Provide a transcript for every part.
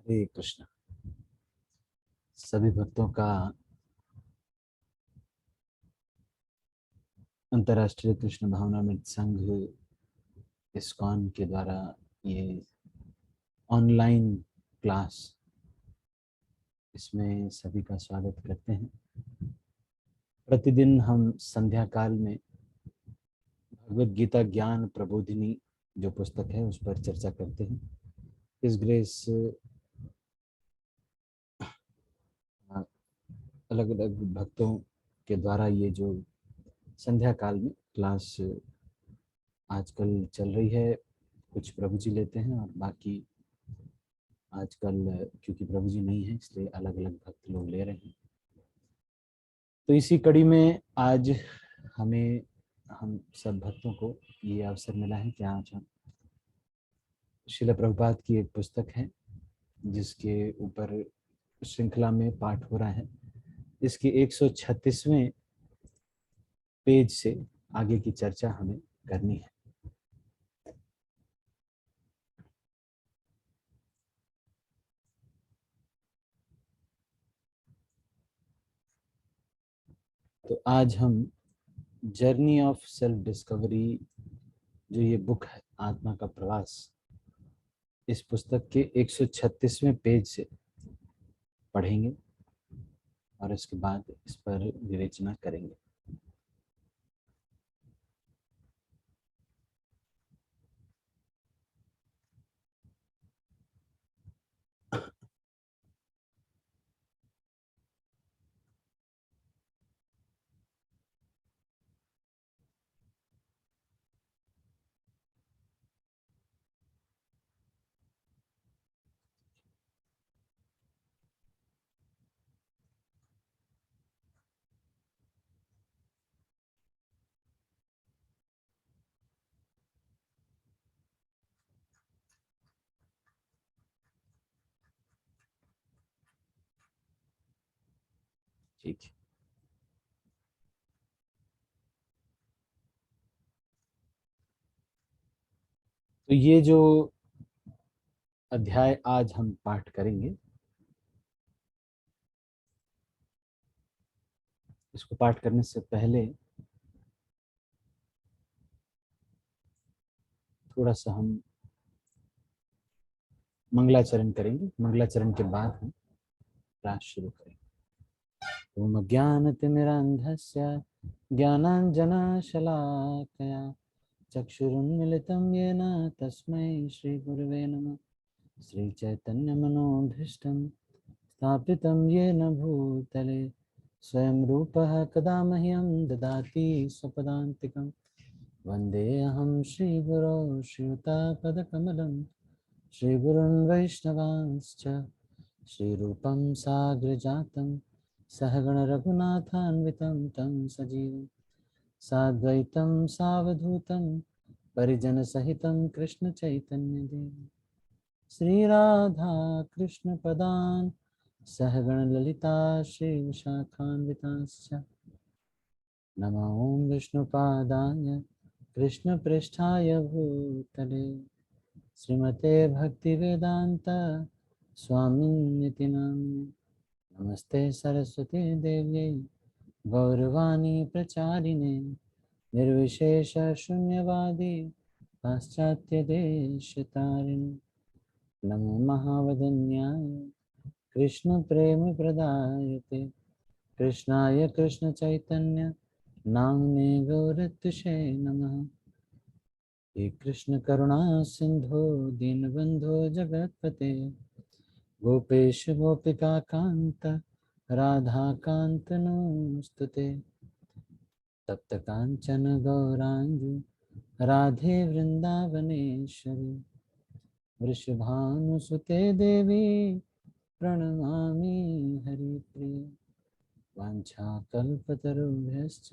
हरे कृष्ण। सभी भक्तों का अंतर्राष्ट्रीय कृष्ण भावनामृत संघ इस्कॉन के द्वारा ये ऑनलाइन क्लास, इसमें सभी का स्वागत करते हैं। प्रतिदिन हम संध्या काल में भगवत गीता ज्ञान प्रबोधिनी जो पुस्तक है उस पर चर्चा करते हैं। इस ग्रेस अलग अलग भक्तों के द्वारा ये जो संध्या काल में क्लास आजकल चल रही है, कुछ प्रभु जी लेते हैं और बाकी आजकल क्योंकि प्रभु जी नहीं है इसलिए अलग अलग भक्त लोग ले रहे हैं। तो इसी कड़ी में आज हम सब भक्तों को ये अवसर मिला है कि आज हम श्रील प्रभुपाद की एक पुस्तक है जिसके ऊपर श्रृंखला में पाठ हो रहा है। इसके 136वें पेज से आगे की चर्चा हमें करनी है। तो आज हम जर्नी ऑफ सेल्फ डिस्कवरी, जो ये बुक है आत्मा का प्रवास, इस पुस्तक के 136वें पेज से पढ़ेंगे और इसके बाद इस पर विवेचना करेंगे। ठीक है, तो ये जो अध्याय आज हम पाठ करेंगे, इसको पाठ करने से पहले थोड़ा सा हम मंगलाचरण करेंगे। मंगलाचरण के बाद हम क्लास शुरू करेंगे। ओम ज्ञानतिमिरान्धस्य ज्ञानाञ्जनशलाकया चक्षुरुन्मिलितं येन तस्मै श्रीगुरवे नमः। श्रीचैतन्यमनोभीष्टं स्थापितं येन भूतले स्वयं रूपः कदा मह्यं ददाति स्वपदान्तिकं। वन्देऽहं श्रीगुरो श्रीयुतापदकमलं श्रीगुरुन् वैष्णवांश्च श्रीरूपं साग्रजातं सहगणरघुनाथान्वितं तं सजीवं साद्वैतं सावधूतं परिजनसहितं कृष्णचैतन्यदेवं श्रीराधा कृष्णपदान् सहगणललिता श्रीविशाखान्वितांश्च। नमो ॐ विष्णुपादाय कृष्णपृष्ठाय भूतले श्रीमते भक्तिवेदान्त स्वामिन्निति नामिने। नमस्ते सरस्वती देव्यै गौरवाणी प्रचारिणे निर्विशेष शून्यवादी पाश्चात्यदेशतारिणे। नमो महावदन्याय कृष्ण प्रेम प्रदायते कृष्णाय कृष्ण चैतन्य नामने गौरत्षे नमः। हे कृष्ण करुणा सिंधु दीनबंधु जगतपते गोपेश गोपिका कांत राधा कांत नमोस्तुते। तप्त कांचन गौरांगी राधे वृंदावनेश्वरी वृषभानुसुते देवी प्रणमामि हरिप्रिये। वाञ्छाकल्पतरुभ्यश्च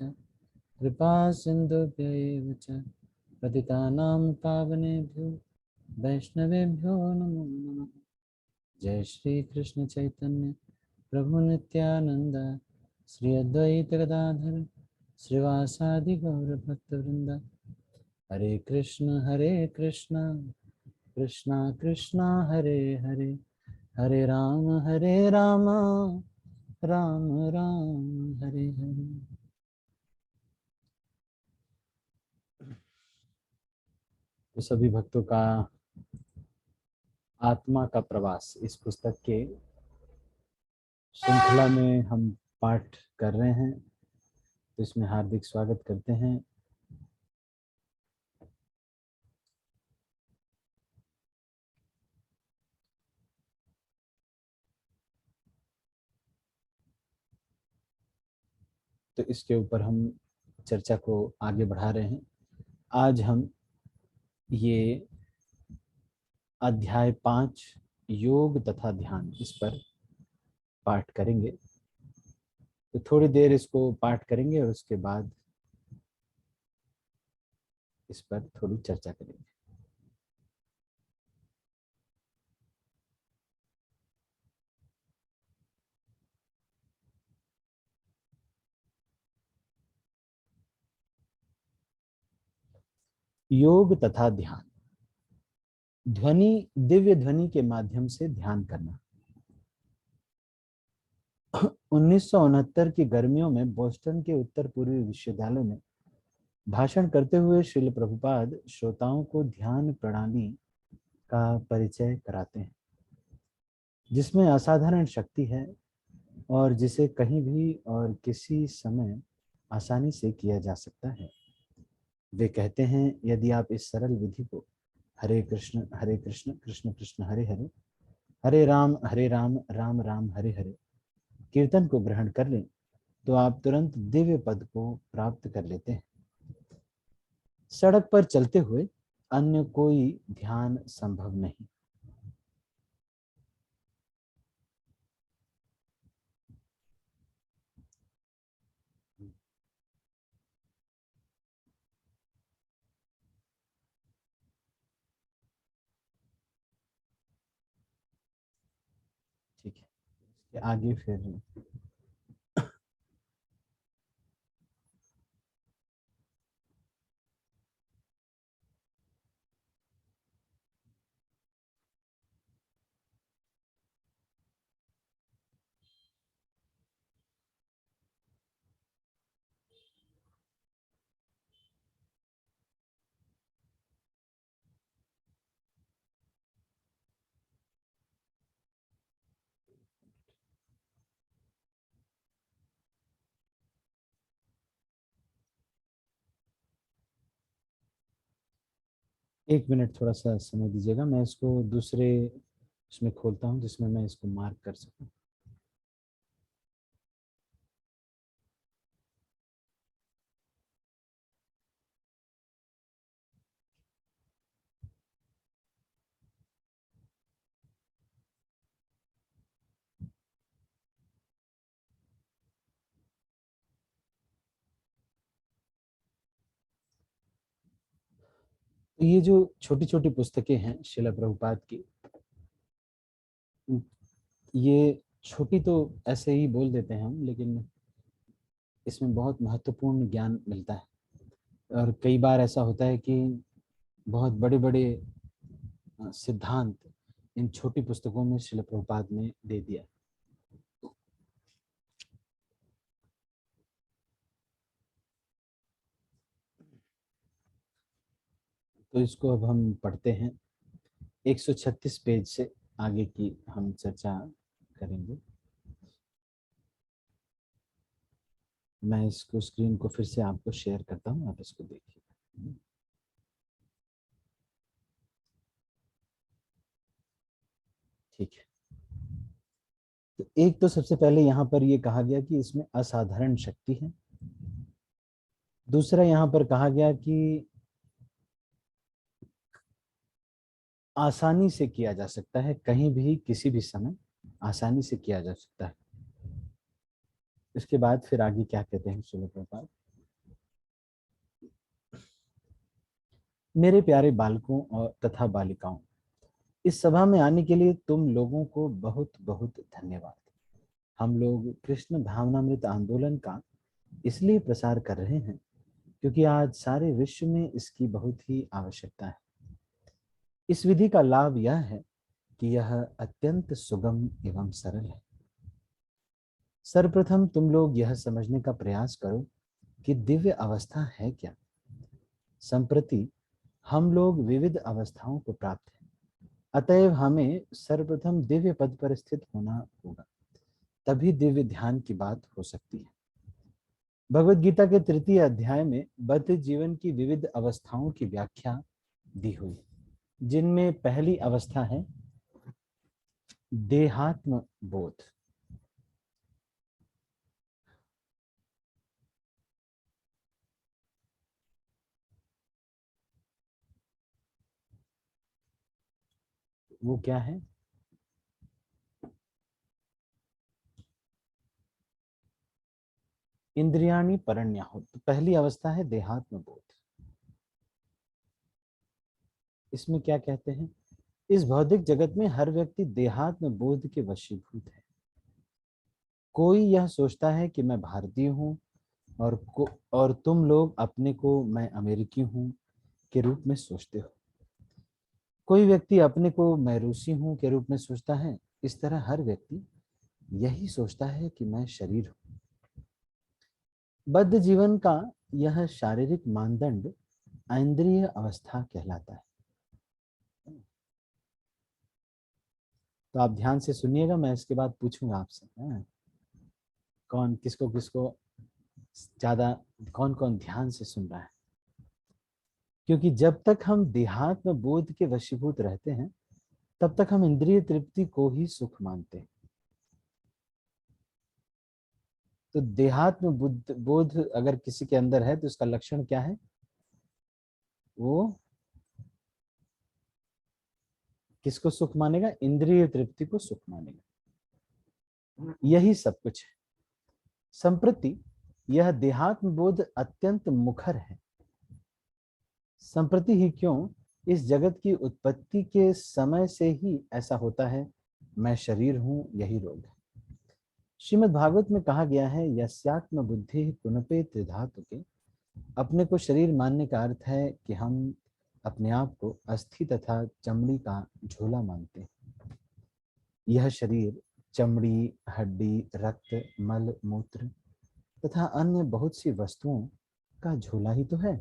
कृपा सिन्धुभ्यैव च पतितानां पावनेभ्यो वैष्णवेभ्यो नमो नमः। जय श्री कृष्ण चैतन्य प्रभु नित्यानंद श्री अद्वैत गदाधर श्रीवासादि गौर भक्तवृंद। हरे कृष्ण कृष्णा कृष्णा हरे हरे हरे राम राम राम हरे हरे। तो सभी भक्तों का आत्मा का प्रवास इस पुस्तक के श्रृंखला में हम पाठ कर रहे हैं, तो इसमें हार्दिक स्वागत करते हैं। तो इसके ऊपर हम चर्चा को आगे बढ़ा रहे हैं। आज हम ये अध्याय 5 योग तथा ध्यान, इस पर पाठ करेंगे। तो थोड़ी देर इसको पाठ करेंगे और उसके बाद इस पर थोड़ी चर्चा करेंगे। योग तथा ध्यान। ध्वनि, दिव्य ध्वनि के माध्यम से ध्यान करना। 1969 की गर्मियों में बोस्टन के उत्तर पूर्वी विश्वविद्यालय में भाषण करते हुए श्रील प्रभुपाद श्रोताओं को ध्यान प्रणाली का परिचय कराते हैं, जिसमें असाधारण शक्ति है और जिसे कहीं भी और किसी समय आसानी से किया जा सकता है। वे कहते हैं, यदि आप इस सरल विधि को हरे कृष्ण कृष्ण कृष्ण हरे हरे, हरे राम राम राम हरे हरे कीर्तन को ग्रहण कर लें, तो आप तुरंत दिव्य पद को प्राप्त कर लेते हैं। सड़क पर चलते हुए अन्य कोई ध्यान संभव नहीं। ठीक है, इसके आगे फिर एक मिनट थोड़ा सा समय दीजिएगा, मैं इसको दूसरे इसमें खोलता हूँ जिसमें मैं इसको मार्क कर सकूं। तो ये जो छोटी छोटी पुस्तकें हैं श्रील प्रभुपाद की, ये छोटी तो ऐसे ही बोल देते हैं हम, लेकिन इसमें बहुत महत्वपूर्ण ज्ञान मिलता है। और कई बार ऐसा होता है कि बहुत बड़े बड़े सिद्धांत इन छोटी पुस्तकों में श्रील प्रभुपाद ने दे दिया। तो इसको अब हम पढ़ते हैं। 136 पेज से आगे की हम चर्चा करेंगे। मैं इसको स्क्रीन को फिर से आपको शेयर करता हूँ, आप इसको देखिए। ठीक है, तो एक तो सबसे पहले यहाँ पर ये कहा गया कि इसमें असाधारण शक्ति है। दूसरा यहाँ पर कहा गया कि आसानी से किया जा सकता है, कहीं भी किसी भी समय आसानी से किया जा सकता है। इसके बाद फिर आगे क्या कहते हैं श्रील प्रभुपाद। मेरे प्यारे बालकों और तथा बालिकाओं, इस सभा में आने के लिए तुम लोगों को बहुत बहुत धन्यवाद। हम लोग कृष्ण भावनामृत आंदोलन का इसलिए प्रसार कर रहे हैं क्योंकि आज सारे विश्व में इसकी बहुत ही आवश्यकता है। इस विधि का लाभ यह है कि यह अत्यंत सुगम एवं सरल है। सर्वप्रथम तुम लोग यह समझने का प्रयास करो कि दिव्य अवस्था है क्या। संप्रति हम लोग विविध अवस्थाओं को प्राप्त हैं, अतएव हमें सर्वप्रथम दिव्य पद पर स्थित होना होगा, तभी दिव्य ध्यान की बात हो सकती है। भगवत गीता के तृतीय अध्याय में बद्ध जीवन की विविध अवस्थाओं की व्याख्या दी हुई, जिनमें पहली अवस्था है देहात्म बोध। वो क्या है? इंद्रियाणि परण्याहुत। तो पहली अवस्था है देहात्म बोध। इसमें क्या कहते हैं? इस भौतिक जगत में हर व्यक्ति देहात्म बोध के वशीभूत है। कोई यह सोचता है कि मैं भारतीय हूँ, और तुम लोग अपने को मैं अमेरिकी हूँ के रूप में सोचते हो। कोई व्यक्ति अपने को मैं रूसी हूँ के रूप में सोचता है। इस तरह हर व्यक्ति यही सोचता है कि मैं शरीर हूँ। बद्ध जीवन का यह शारीरिक मानदंड इंद्रिय अवस्था कहलाता है। तो आप ध्यान से सुनिएगा, मैं इसके बाद पूछूंगा आपसे। कौन किसको किसको ज्यादा, कौन कौन ध्यान से सुन रहा है? क्योंकि जब तक हम देहात्म बोध के वशीभूत रहते हैं, तब तक हम इंद्रिय तृप्ति को ही सुख मानते हैं। तो देहात्म बुद्ध बोध अगर किसी के अंदर है तो उसका लक्षण क्या है? वो किसको सुख मानेगा? इंद्रिय तृप्ति को सुख मानेगा। यही सब कुछ है। संप्रति यह देहात्म बोध अत्यंत मुखर है। संप्रति ही क्यों, इस जगत की उत्पत्ति के समय से ही ऐसा होता है। मैं शरीर हूं, यही रोग है। श्रीमद् भागवत में कहा गया है, यस्यात्म बुद्धि कुनपे त्रिधातु के। अपने को शरीर मानने का अर्थ है कि हम अपने आप को अस्थि तथा चमड़ी का झोला मानते हैं। यह शरीर चमड़ी, हड्डी, रक्त, मल, मूत्र तथा अन्य बहुत सी वस्तुओं का झोला ही तो है।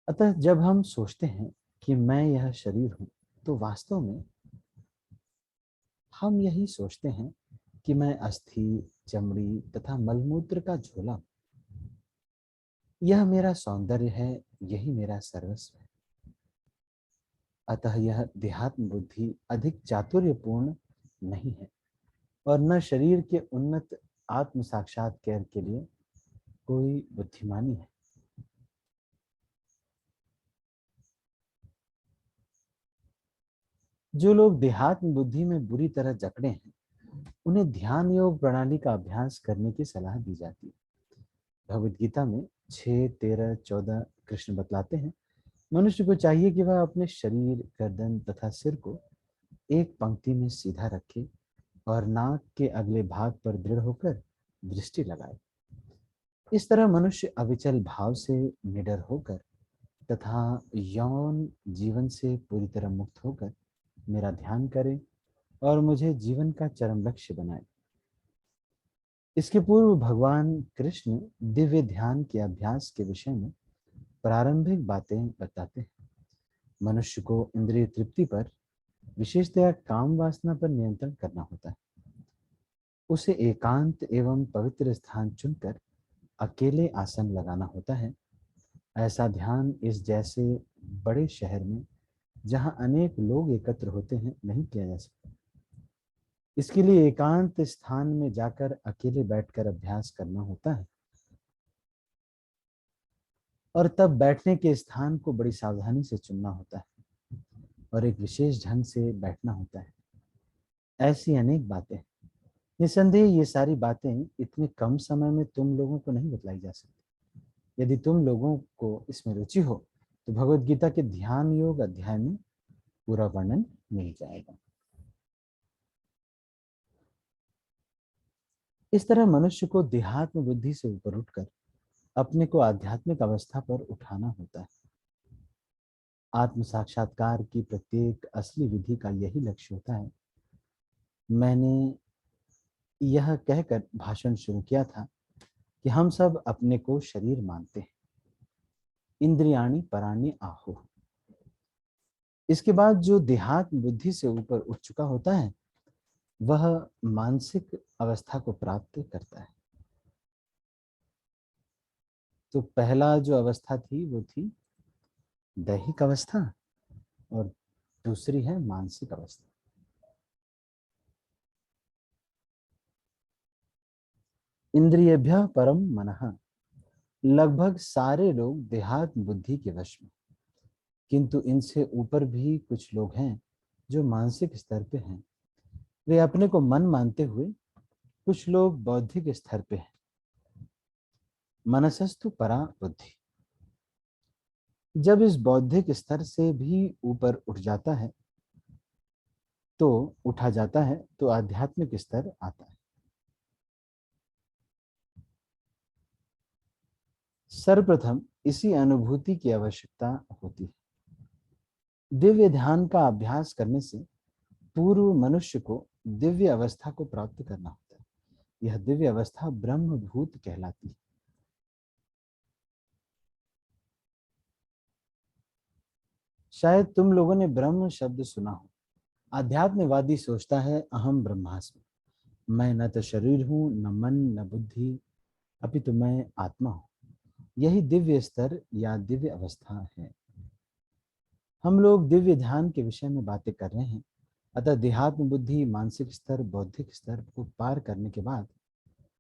अतः जब हम सोचते हैं कि मैं यह शरीर हूं, तो वास्तव में हम यही सोचते हैं कि मैं अस्थि, चमड़ी तथा मलमूत्र का झोला हूं। यह मेरा सौंदर्य है, यही मेरा सर्वस्व है। अतः यह देहात्म बुद्धि अधिक चातुर्यपूर्ण नहीं है, और न शरीर के उन्नत आत्म साक्षात्कार के लिए कोई बुद्धिमानी है। जो लोग देहात्म बुद्धि में बुरी तरह जकड़े हैं, उन्हें ध्यान योग प्रणाली का अभ्यास करने की सलाह दी जाती है। भगवद गीता में 6, 13, 14 कृष्ण बतलाते हैं, मनुष्य को चाहिए कि वह अपने शरीर, गर्दन तथा सिर को एक पंक्ति में सीधा रखे और नाक के अगले भाग पर दृढ़ होकर दृष्टि लगाए। इस तरह मनुष्य अविचल भाव से निडर होकर तथा यौन जीवन से पूरी तरह मुक्त होकर मेरा ध्यान करे और मुझे जीवन का चरम लक्ष्य बनाए। इसके पूर्व भगवान कृष्ण दिव्य ध्यान के अभ्यास के विषय में प्रारंभिक बातें बताते हैं। मनुष्य को इंद्रिय तृप्ति पर, विशेषतया काम वासना पर नियंत्रण करना होता है। उसे एकांत एवं पवित्र स्थान चुनकर अकेले आसन लगाना होता है। ऐसा ध्यान इस जैसे बड़े शहर में, जहां अनेक लोग एकत्र होते हैं, नहीं किया जा सकता। इसके लिए एकांत स्थान में जाकर अकेले बैठकर अभ्यास करना होता है, और तब बैठने के स्थान को बड़ी सावधानी से चुनना होता है और एक विशेष ढंग से बैठना होता है। ऐसी अनेक बातें हैं। निसंदेह ये सारी बातें इतने कम समय में तुम लोगों को नहीं बतलाई जा सकती। यदि तुम लोगों को इसमें रुचि हो तो भगवत गीता के ध्यान योग अध्याय में पूरा वर्णन मिल जाएगा। इस तरह मनुष्य को देहात्म बुद्धि से ऊपर उठकर अपने को आध्यात्मिक अवस्था पर उठाना होता है। आत्म साक्षात्कार की प्रत्येक असली विधि का यही लक्ष्य होता है। मैंने यह कहकर भाषण शुरू किया था कि हम सब अपने को शरीर मानते हैं। इंद्रियाणि पराणि आहु। इसके बाद जो देहात्म बुद्धि से ऊपर उठ चुका होता है वह मानसिक अवस्था को प्राप्त करता है। तो पहला जो अवस्था थी वो थी दैहिक अवस्था और दूसरी है मानसिक अवस्था। इंद्रियभ्यः परम मनः। लगभग सारे लोग देहात्म बुद्धि के वश में, किंतु इनसे ऊपर भी कुछ लोग हैं जो मानसिक स्तर पे हैं। वे अपने को मन मानते हुए, कुछ लोग बौद्धिक स्तर पे हैं। मनसस्तु परा बुद्धि। जब इस बौद्धिक स्तर से भी ऊपर उठ जाता है तो उठा जाता है तो आध्यात्मिक स्तर आता है। सर्वप्रथम इसी अनुभूति की आवश्यकता होती है। दिव्य ध्यान का अभ्यास करने से पूर्व मनुष्य को दिव्य अवस्था को प्राप्त करना होता है। यह दिव्य अवस्था ब्रह्मभूत कहलाती है। शायद तुम लोगों ने ब्रह्म शब्द सुना हो। आध्यात्मवादी सोचता है अहम ब्रह्मास्मि, मैं न तो शरीर हूं, न मन, न बुद्धि, अपितु मैं आत्मा हूं। यही दिव्य स्तर या दिव्य अवस्था है। हम लोग दिव्य ध्यान के विषय में बातें कर रहे हैं। अतः देहात्म बुद्धि, मानसिक स्तर, बौद्धिक स्तर को पार करने के बाद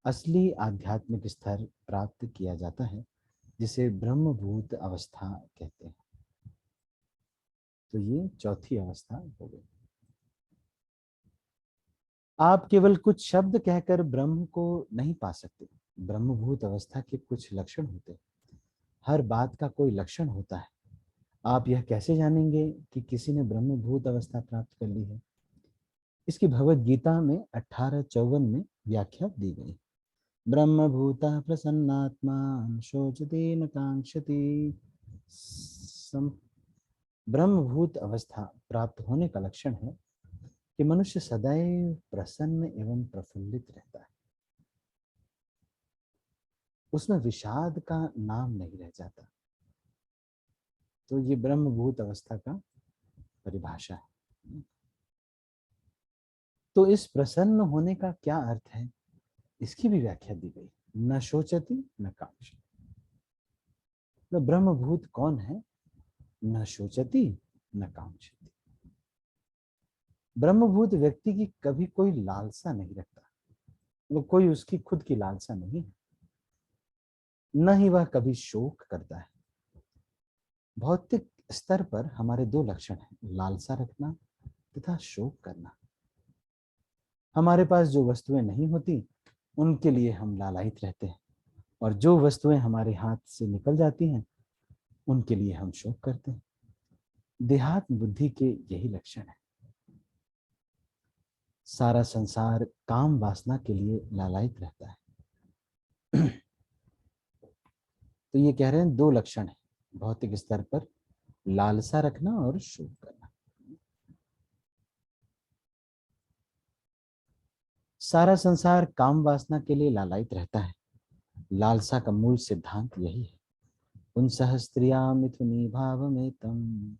असली आध्यात्मिक स्तर प्राप्त किया जाता है, जिसे ब्रह्मभूत अवस्था कहते हैं। तो ये चौथी अवस्था हो गई। आप केवल कुछ शब्द कहकर ब्रह्म को नहीं पा सकते। ब्रह्मभूत अवस्था के कुछ लक्षण होते हैं। हर बात का कोई लक्षण होता है। आप यह कैसे जानेंगे कि किसी ने ब्रह्मभूत अवस्था प्राप्त कर ली है? इसकी भगवत गीता में 18:54 में व्याख्या दी गई। ब्रह्मभूतः प्रसन्नात्मा शोचति न कांक्षति। ब्रह्मभूत अवस्था प्राप्त होने का लक्षण है कि मनुष्य सदैव प्रसन्न एवं प्रफुल्लित रहता है। उसमें विषाद का नाम नहीं रह जाता। तो ये ब्रह्मभूत अवस्था का परिभाषा है। तो इस प्रसन्न होने का क्या अर्थ है, इसकी भी व्याख्या दी गई। न शोचति न कांक्षति। तो ब्रह्मभूत कौन है? न शोचति न कांक्षति। ब्रह्मभूत व्यक्ति की कभी कोई लालसा नहीं रखता। वो कोई उसकी खुद की लालसा नहीं है, न ही वह कभी शोक करता है। भौतिक स्तर पर हमारे दो लक्षण हैं, लालसा रखना तथा शोक करना। हमारे पास जो वस्तुएं नहीं होती उनके लिए हम लालायित रहते हैं, और जो वस्तुएं हमारे हाथ से निकल जाती हैं उनके लिए हम शोक करते हैं। देहात्म बुद्धि के यही लक्षण है। सारा संसार काम वासना के लिए लालायित रहता है। तो ये कह रहे हैं दो लक्षण है भौतिक स्तर पर, लालसा रखना और शोक करना। सारा संसार काम वासना के लिए लालायित रहता है। लालसा का मूल सिद्धांत यही है। उन सहस्त्रिया मिथुनी भावमेतम।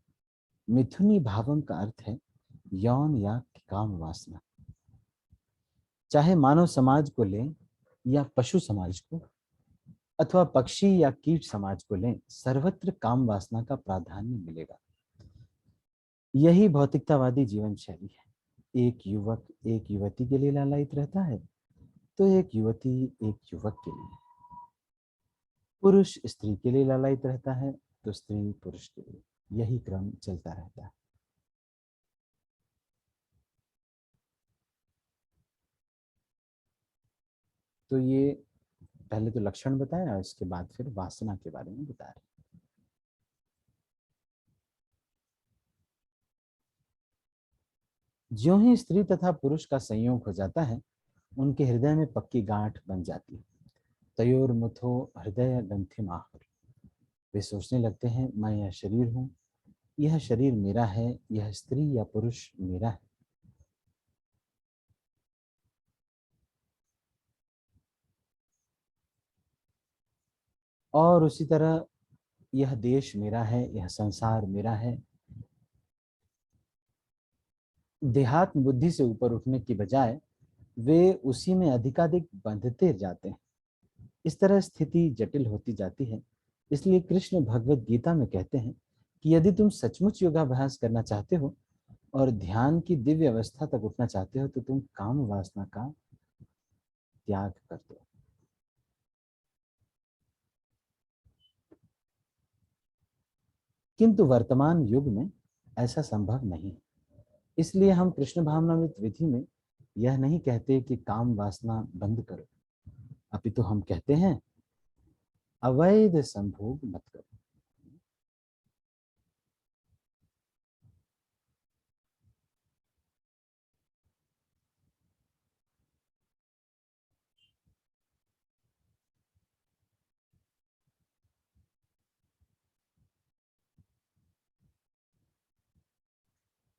मिथुनी भावम का अर्थ है यौन या काम वासना। चाहे मानव समाज को लें या पशु समाज को, अथवा पक्षी या कीट समाज को लें, सर्वत्र काम वासना का प्राधान्य मिलेगा। यही भौतिकतावादी जीवन शैली है। एक युवक एक युवती के लिए लालायित रहता है, तो एक युवती एक युवक के लिए। पुरुष स्त्री के लिए लालायित रहता है, तो स्त्री पुरुष के लिए। यही क्रम चलता रहता है। तो ये पहले तो लक्षण बताया और इसके बाद फिर वासना के बारे में बता रहे। ज्यों ही स्त्री तथा पुरुष का संयोग हो जाता है, उनके हृदय में पक्की गांठ बन जाती है। तयोर मुथो हृदय ग्रंथि माहुर। वे सोचने लगते हैं मैं यह शरीर हूँ, यह शरीर मेरा है, यह स्त्री या पुरुष मेरा है। और उसी तरह यह देश मेरा है, यह संसार मेरा है। देहात्म बुद्धि से ऊपर उठने की बजाय वे उसी में अधिकाधिक बंधते जाते हैं। इस तरह स्थिति जटिल होती जाती है। इसलिए कृष्ण भगवत गीता में कहते हैं कि यदि तुम सचमुच योगाभ्यास करना चाहते हो और ध्यान की दिव्य अवस्था तक उठना चाहते हो तो तुम काम वासना का त्याग कर दो। किंतु वर्तमान युग में ऐसा संभव नहीं। इसलिए हम कृष्ण भावनामृत विधि में यह नहीं कहते कि काम वासना बंद करो, अपितु हम कहते हैं अवैध संभोग मत करो।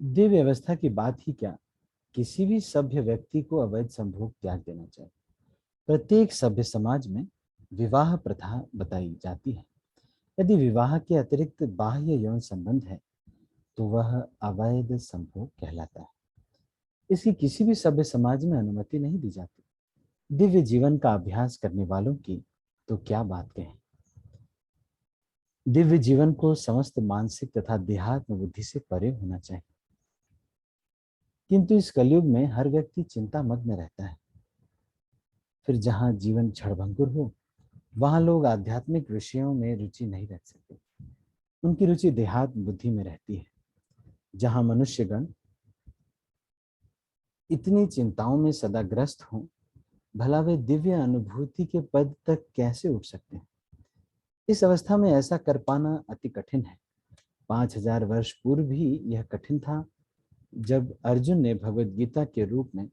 दिव्य अवस्था की बात ही क्या, किसी भी सभ्य व्यक्ति को अवैध संभोग त्याग देना चाहिए। प्रत्येक सभ्य समाज में विवाह प्रथा बताई जाती है। यदि विवाह के अतिरिक्त बाह्य यौन संबंध है तो वह अवैध संभोग कहलाता है। इसकी किसी भी सभ्य समाज में अनुमति नहीं दी जाती। दिव्य जीवन का अभ्यास करने वालों की तो क्या बात कहें। दिव्य जीवन को समस्त मानसिक तथा देहात्म बुद्धि से परे होना चाहिए। किंतु इस कलयुग में हर व्यक्ति चिंता मग्न रहता है। फिर जहां जीवन क्षणभंगुर हो वहां लोग आध्यात्मिक विषयों में रुचि नहीं रख सकते। उनकी रुचि देहात्म बुद्धि में रहती है। जहां मनुष्यगण इतनी चिंताओं में सदा ग्रस्त हों, भला वे दिव्य अनुभूति के पद तक कैसे उठ सकते हैं। इस अवस्था में ऐसा कर पाना अति कठिन है। 5000 वर्ष पूर्व भी यह कठिन था। जब अर्जुन ने भगवत गीता के रूप में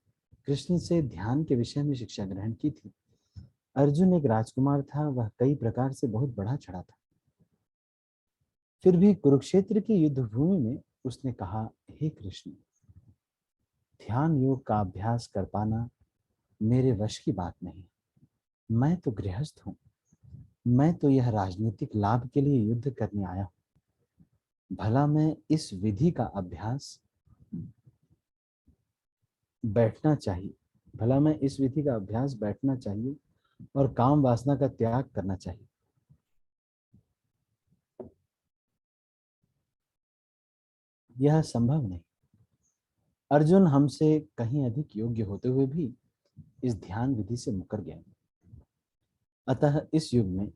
कृष्ण से ध्यान के विषय में शिक्षा ग्रहण की थी। अर्जुन एक राजकुमार था, वह कई प्रकार से बहुत बढ़ा चढ़ा था। फिर भी कुरुक्षेत्र की युद्ध भूमि में उसने कहा, हे कृष्ण, ध्यान योग का अभ्यास कर पाना मेरे वश की बात नहीं। मैं तो गृहस्थ हूं। मैं तो यह राजनीतिक लाभ के लिए युद्ध करने आया हूं। भला मैं इस विधि का अभ्यास बैठना चाहिए भला मैं इस विधि का अभ्यास बैठना चाहिए और काम वासना का त्याग करना चाहिए। यह संभव नहीं। अर्जुन हमसे कहीं अधिक योग्य होते हुए भी इस ध्यान विधि से मुकर गए। अतः इस युग में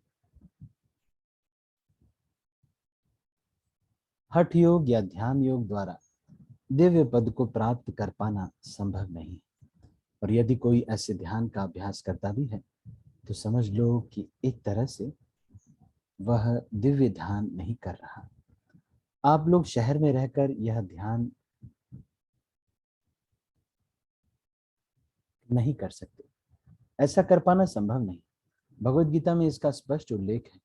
हठ योग या ध्यान योग द्वारा दिव्य पद को प्राप्त कर पाना संभव नहीं। और यदि कोई ऐसे ध्यान का अभ्यास करता भी है तो समझ लो कि एक तरह से वह दिव्य ध्यान नहीं कर रहा। आप लोग शहर में रहकर यह ध्यान नहीं कर सकते। ऐसा कर पाना संभव नहीं। भगवत गीता में इसका स्पष्ट उल्लेख है।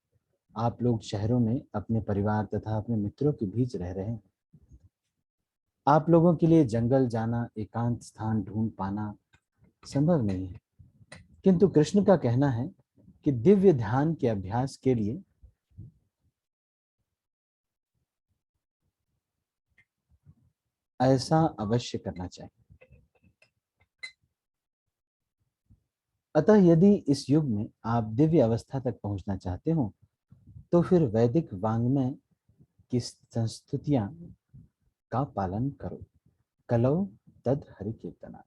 आप लोग शहरों में अपने परिवार तथा अपने मित्रों के बीच रह रहे हैं। आप लोगों के लिए जंगल जाना, एकांत स्थान ढूंढ पाना संभव नहीं है। किंतु कृष्ण का कहना है कि दिव्य ध्यान के अभ्यास के लिए ऐसा अवश्य करना चाहिए। अतः यदि इस युग में आप दिव्य अवस्था तक पहुंचना चाहते हो तो फिर वैदिक वांग्मय की संस्तुतियां का पालन करो। कलौ तद हरि कीर्तना।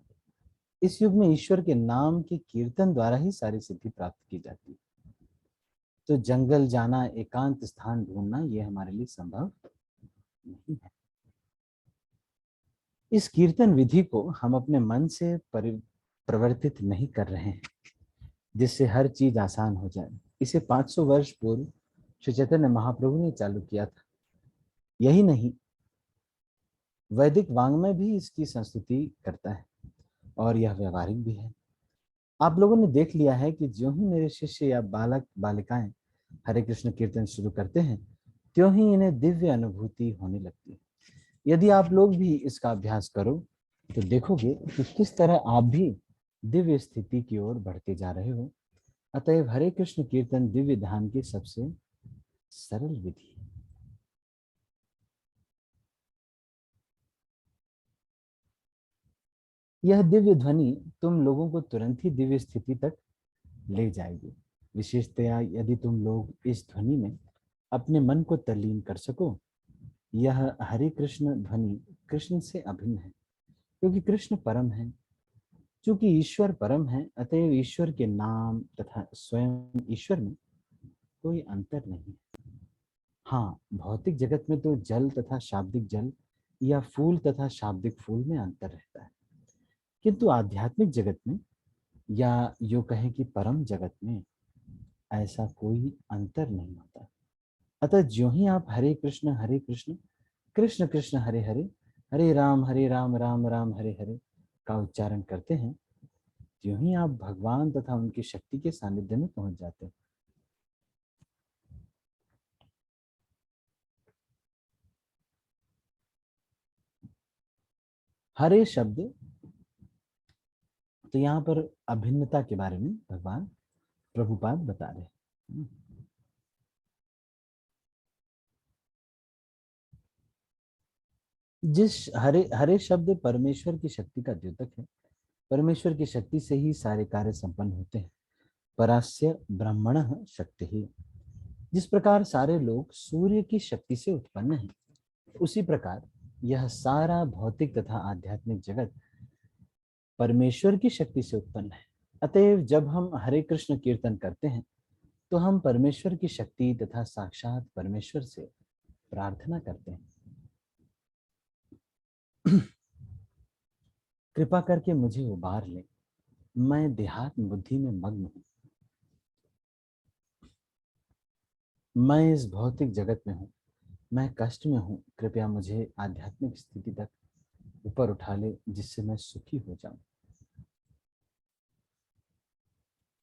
इस युग में ईश्वर के नाम के कीर्तन द्वारा ही सारी सिद्धि प्राप्त की जाती है। तो जंगल जाना, एकांत स्थान ढूंढना यह हमारे लिए संभव नहीं है। इस कीर्तन विधि को हम अपने मन से प्रवर्तित नहीं कर रहे हैं जिससे हर चीज आसान हो जाए। इसे 500 वर्ष पूर्व श्री चैतन्य महाप्रभु ने चालू किया था। यही नहीं, वैदिक वांग्मय भी इसकी संस्तुति करता है और यह व्यवहारिक भी है। आप लोगों ने देख लिया है कि जो ही मेरे शिष्य या बालक बालिकाएं हरे कृष्ण कीर्तन शुरू करते हैं त्यों ही इन्हें दिव्य अनुभूति होने लगती है। यदि आप लोग भी इसका अभ्यास करो तो देखोगे कि किस तरह आप भी दिव्य स्थिति की ओर बढ़ते जा रहे हो। अतएव हरे कृष्ण कीर्तन दिव्य ध्यान की सबसे सरल विधि है। यह दिव्य ध्वनि तुम लोगों को तुरंत ही दिव्य स्थिति तक ले जाएगी। विशेषतया यदि तुम लोग इस ध्वनि में अपने मन को तल्लीन कर सको। यह हरे कृष्ण ध्वनि कृष्ण से अभिन्न है, क्योंकि कृष्ण परम है। चूंकि ईश्वर परम है, अतएव ईश्वर के नाम तथा स्वयं ईश्वर में कोई अंतर नहीं है। हाँ, भौतिक जगत में तो जल तथा शाब्दिक जल या फूल तथा शाब्दिक फूल में अंतर रहता है, किंतु आध्यात्मिक जगत में या यो कहें कि परम जगत में ऐसा कोई अंतर नहीं होता। अतः ज्यों ही आप हरे कृष्ण कृष्ण कृष्ण हरे हरे हरे राम राम राम हरे हरे का उच्चारण करते हैं, त्यों ही आप भगवान तथा उनकी शक्ति के सानिध्य में पहुंच जाते हैं। हरे शब्द, तो यहाँ पर अभिन्नता के बारे में भगवान प्रभुपाद बता रहे हैं। जिस हरे हरे शब्द परमेश्वर की शक्ति का द्योतक है। परमेश्वर की शक्ति से ही सारे कार्य संपन्न होते हैं। परास्य ब्रह्मणः शक्ति ही। जिस प्रकार सारे लोग सूर्य की शक्ति से उत्पन्न हैं, उसी प्रकार यह सारा भौतिक तथा आध्यात्मिक जगत परमेश्वर की शक्ति से उत्पन्न है। अतएव जब हम हरे कृष्ण कीर्तन करते हैं तो हम परमेश्वर की शक्ति तथा साक्षात परमेश्वर से प्रार्थना करते हैं। कृपा करके मुझे उबार ले, मैं देहात्म बुद्धि में मग्न हूं। मैं इस भौतिक जगत में हूँ, मैं कष्ट में हूँ। कृपया मुझे आध्यात्मिक स्थिति तक ऊपर उठा ले, जिससे मैं सुखी हो जाऊं।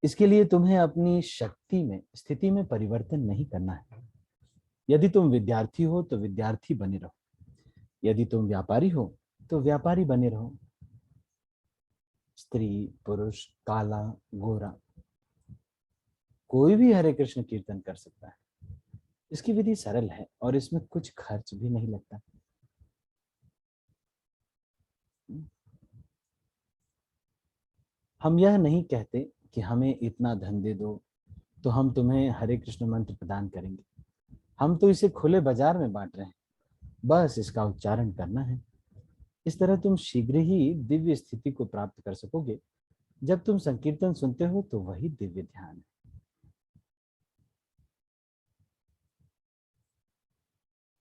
इसके लिए तुम्हें अपनी शक्ति में स्थिति में परिवर्तन नहीं करना है। यदि तुम विद्यार्थी हो तो विद्यार्थी बने रहो, यदि तुम व्यापारी हो तो व्यापारी बने रहो। स्त्री पुरुष काला गोरा कोई भी हरे कृष्ण कीर्तन कर सकता है। इसकी विधि सरल है और इसमें कुछ खर्च भी नहीं लगता। हम यह नहीं कहते कि हमें इतना धन दे दो तो हम तुम्हें हरे कृष्ण मंत्र प्रदान करेंगे। हम तो इसे खुले बाजार में बांट रहे हैं, बस इसका उच्चारण करना है। इस तरह तुम शीघ्र ही दिव्य स्थिति को प्राप्त कर सकोगे। जब तुम संकीर्तन सुनते हो तो वही दिव्य ध्यान है।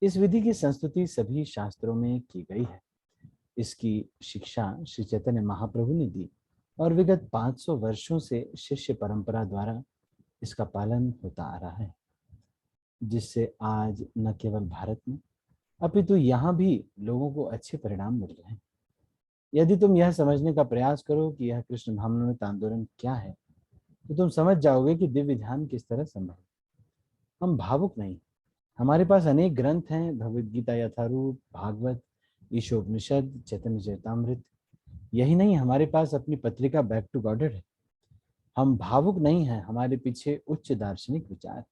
इस विधि की संस्तुति सभी शास्त्रों में की गई है। इसकी शिक्षा श्री चैतन्य महाप्रभु ने दी और विगत 500 वर्षों से शिष्य परंपरा द्वारा इसका पालन होता आ रहा है, जिससे आज न केवल भारत में अपितु यहाँ भी लोगों को अच्छे परिणाम मिल रहे हैं। यदि तुम यह समझने का प्रयास करो कि यह कृष्ण भावनामृत आंदोलन क्या है, तो तुम समझ जाओगे कि दिव्य ध्यान किस तरह संभव है। हम भावुक नहीं, हमारे पास अनेक ग्रंथ हैं, भगवद गीता यथारूप, भागवत, ईशोपनिषद, चैतन्य चैतामृत। यही नहीं, हमारे पास अपनी पत्रिका बैक टू गॉडेड है। हम भावुक नहीं हैं, हमारे पीछे उच्च दार्शनिक विचार।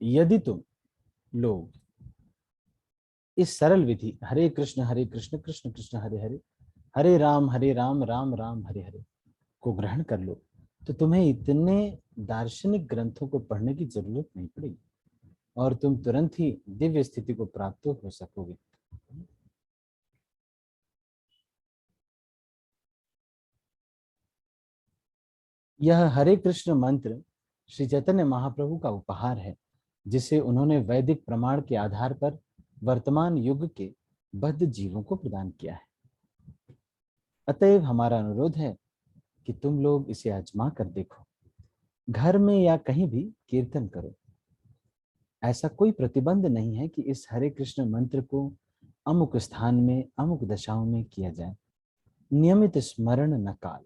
यदि तुम लोग इस सरल विधि हरे कृष्ण कृष्ण कृष्ण हरे हरे हरे राम राम राम हरे हरे को ग्रहण कर लो, तो तुम्हें इतने दार्शनिक ग्रंथों को पढ़ने की जरूरत नहीं पड़ेगी और तुम तुरंत ही दिव्य स्थिति को प्राप्त हो सकोगे। यह हरे कृष्ण मंत्र श्री चैतन्य महाप्रभु का उपहार है, जिसे उन्होंने वैदिक प्रमाण के आधार पर वर्तमान युग के बद्ध जीवों को प्रदान किया है। अतएव हमारा अनुरोध है कि तुम लोग इसे आजमा कर देखो, घर में या कहीं भी कीर्तन करो। ऐसा कोई प्रतिबंध नहीं है कि इस हरे कृष्ण मंत्र को अमुक स्थान में अमुक दशाओं में किया जाए। नियमित स्मरण न काल।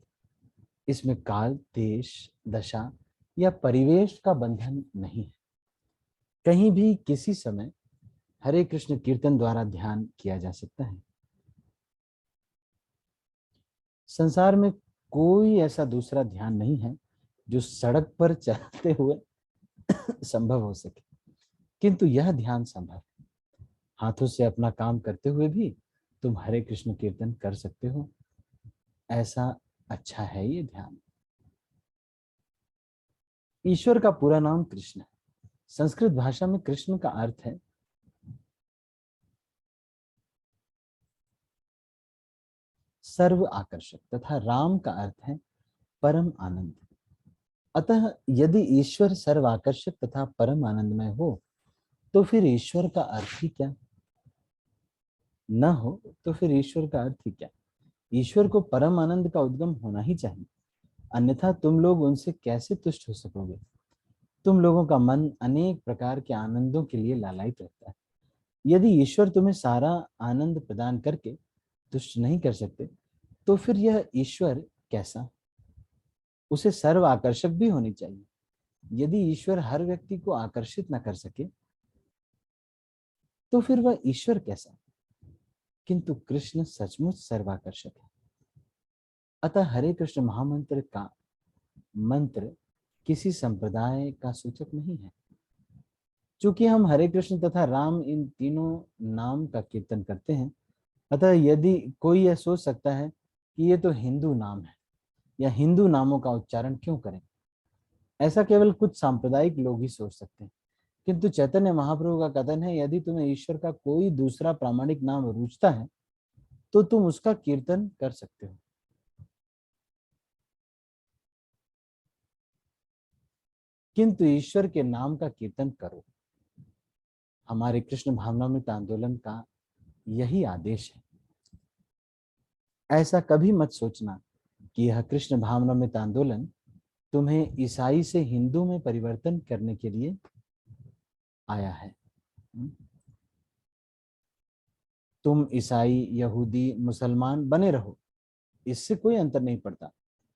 इसमें काल, देश, दशा या परिवेश का बंधन नहीं है। कहीं भी किसी समय हरे कृष्ण कीर्तन द्वारा ध्यान किया जा सकता है। संसार में कोई ऐसा दूसरा ध्यान नहीं है जो सड़क पर चलते हुए संभव हो सके, किंतु यह ध्यान संभव है। हाथों से अपना काम करते हुए भी तुम हरे कृष्ण कीर्तन कर सकते हो। ऐसा अच्छा है ये ध्यान। ईश्वर का पूरा नाम कृष्ण है। संस्कृत भाषा में कृष्ण का अर्थ है सर्व आकर्षक तथा राम का अर्थ है परम आनंद। अतः यदि ईश्वर सर्व आकर्षक तथा परम आनंदमय हो तो फिर ईश्वर का अर्थ ही क्या? न हो तो फिर ईश्वर का अर्थ ही क्या? ईश्वर को परम आनंद का उद्गम होना ही चाहिए, अन्यथा तुम लोग उनसे कैसे तुष्ट हो सकोगे? तुम लोगों का मन अनेक प्रकार के आनंदों के लिए लालायित रहता है। यदि ईश्वर तुम्हें सारा आनंद प्रदान करके तुष्ट नहीं कर सकते तो फिर यह ईश्वर कैसा? उसे सर्व आकर्षक भी होनी चाहिए। यदि ईश्वर हर व्यक्ति को आकर्षित न कर सके तो फिर वह ईश्वर कैसा? किंतु कृष्ण सचमुच सर्वाकर्षक है। अतः हरे कृष्ण महामंत्र का मंत्र किसी संप्रदाय का सूचक नहीं है। चूंकि हम हरे कृष्ण तथा राम इन तीनों नाम का कीर्तन करते हैं, अतः यदि कोई यह सोच सकता है कि ये तो हिंदू नाम है या हिंदू नामों का उच्चारण क्यों करें, ऐसा केवल कुछ सांप्रदायिक लोग ही सोच सकते हैं। किंतु चैतन्य महाप्रभु का कथन है, यदि तुम्हें ईश्वर का कोई दूसरा प्रामाणिक नाम रुचता है तो तुम उसका कीर्तन कर सकते हो। किंतु ईश्वर के नाम का कीर्तन करो। हमारे कृष्ण भावनामृत आंदोलन का यही आदेश है। ऐसा कभी मत सोचना कि यह कृष्ण भावनामृत आंदोलन तुम्हें ईसाई से हिंदू में परिवर्तन करने के लिए आया है। तुम ईसाई, यहूदी, मुसलमान बने रहो, इससे कोई अंतर नहीं पड़ता।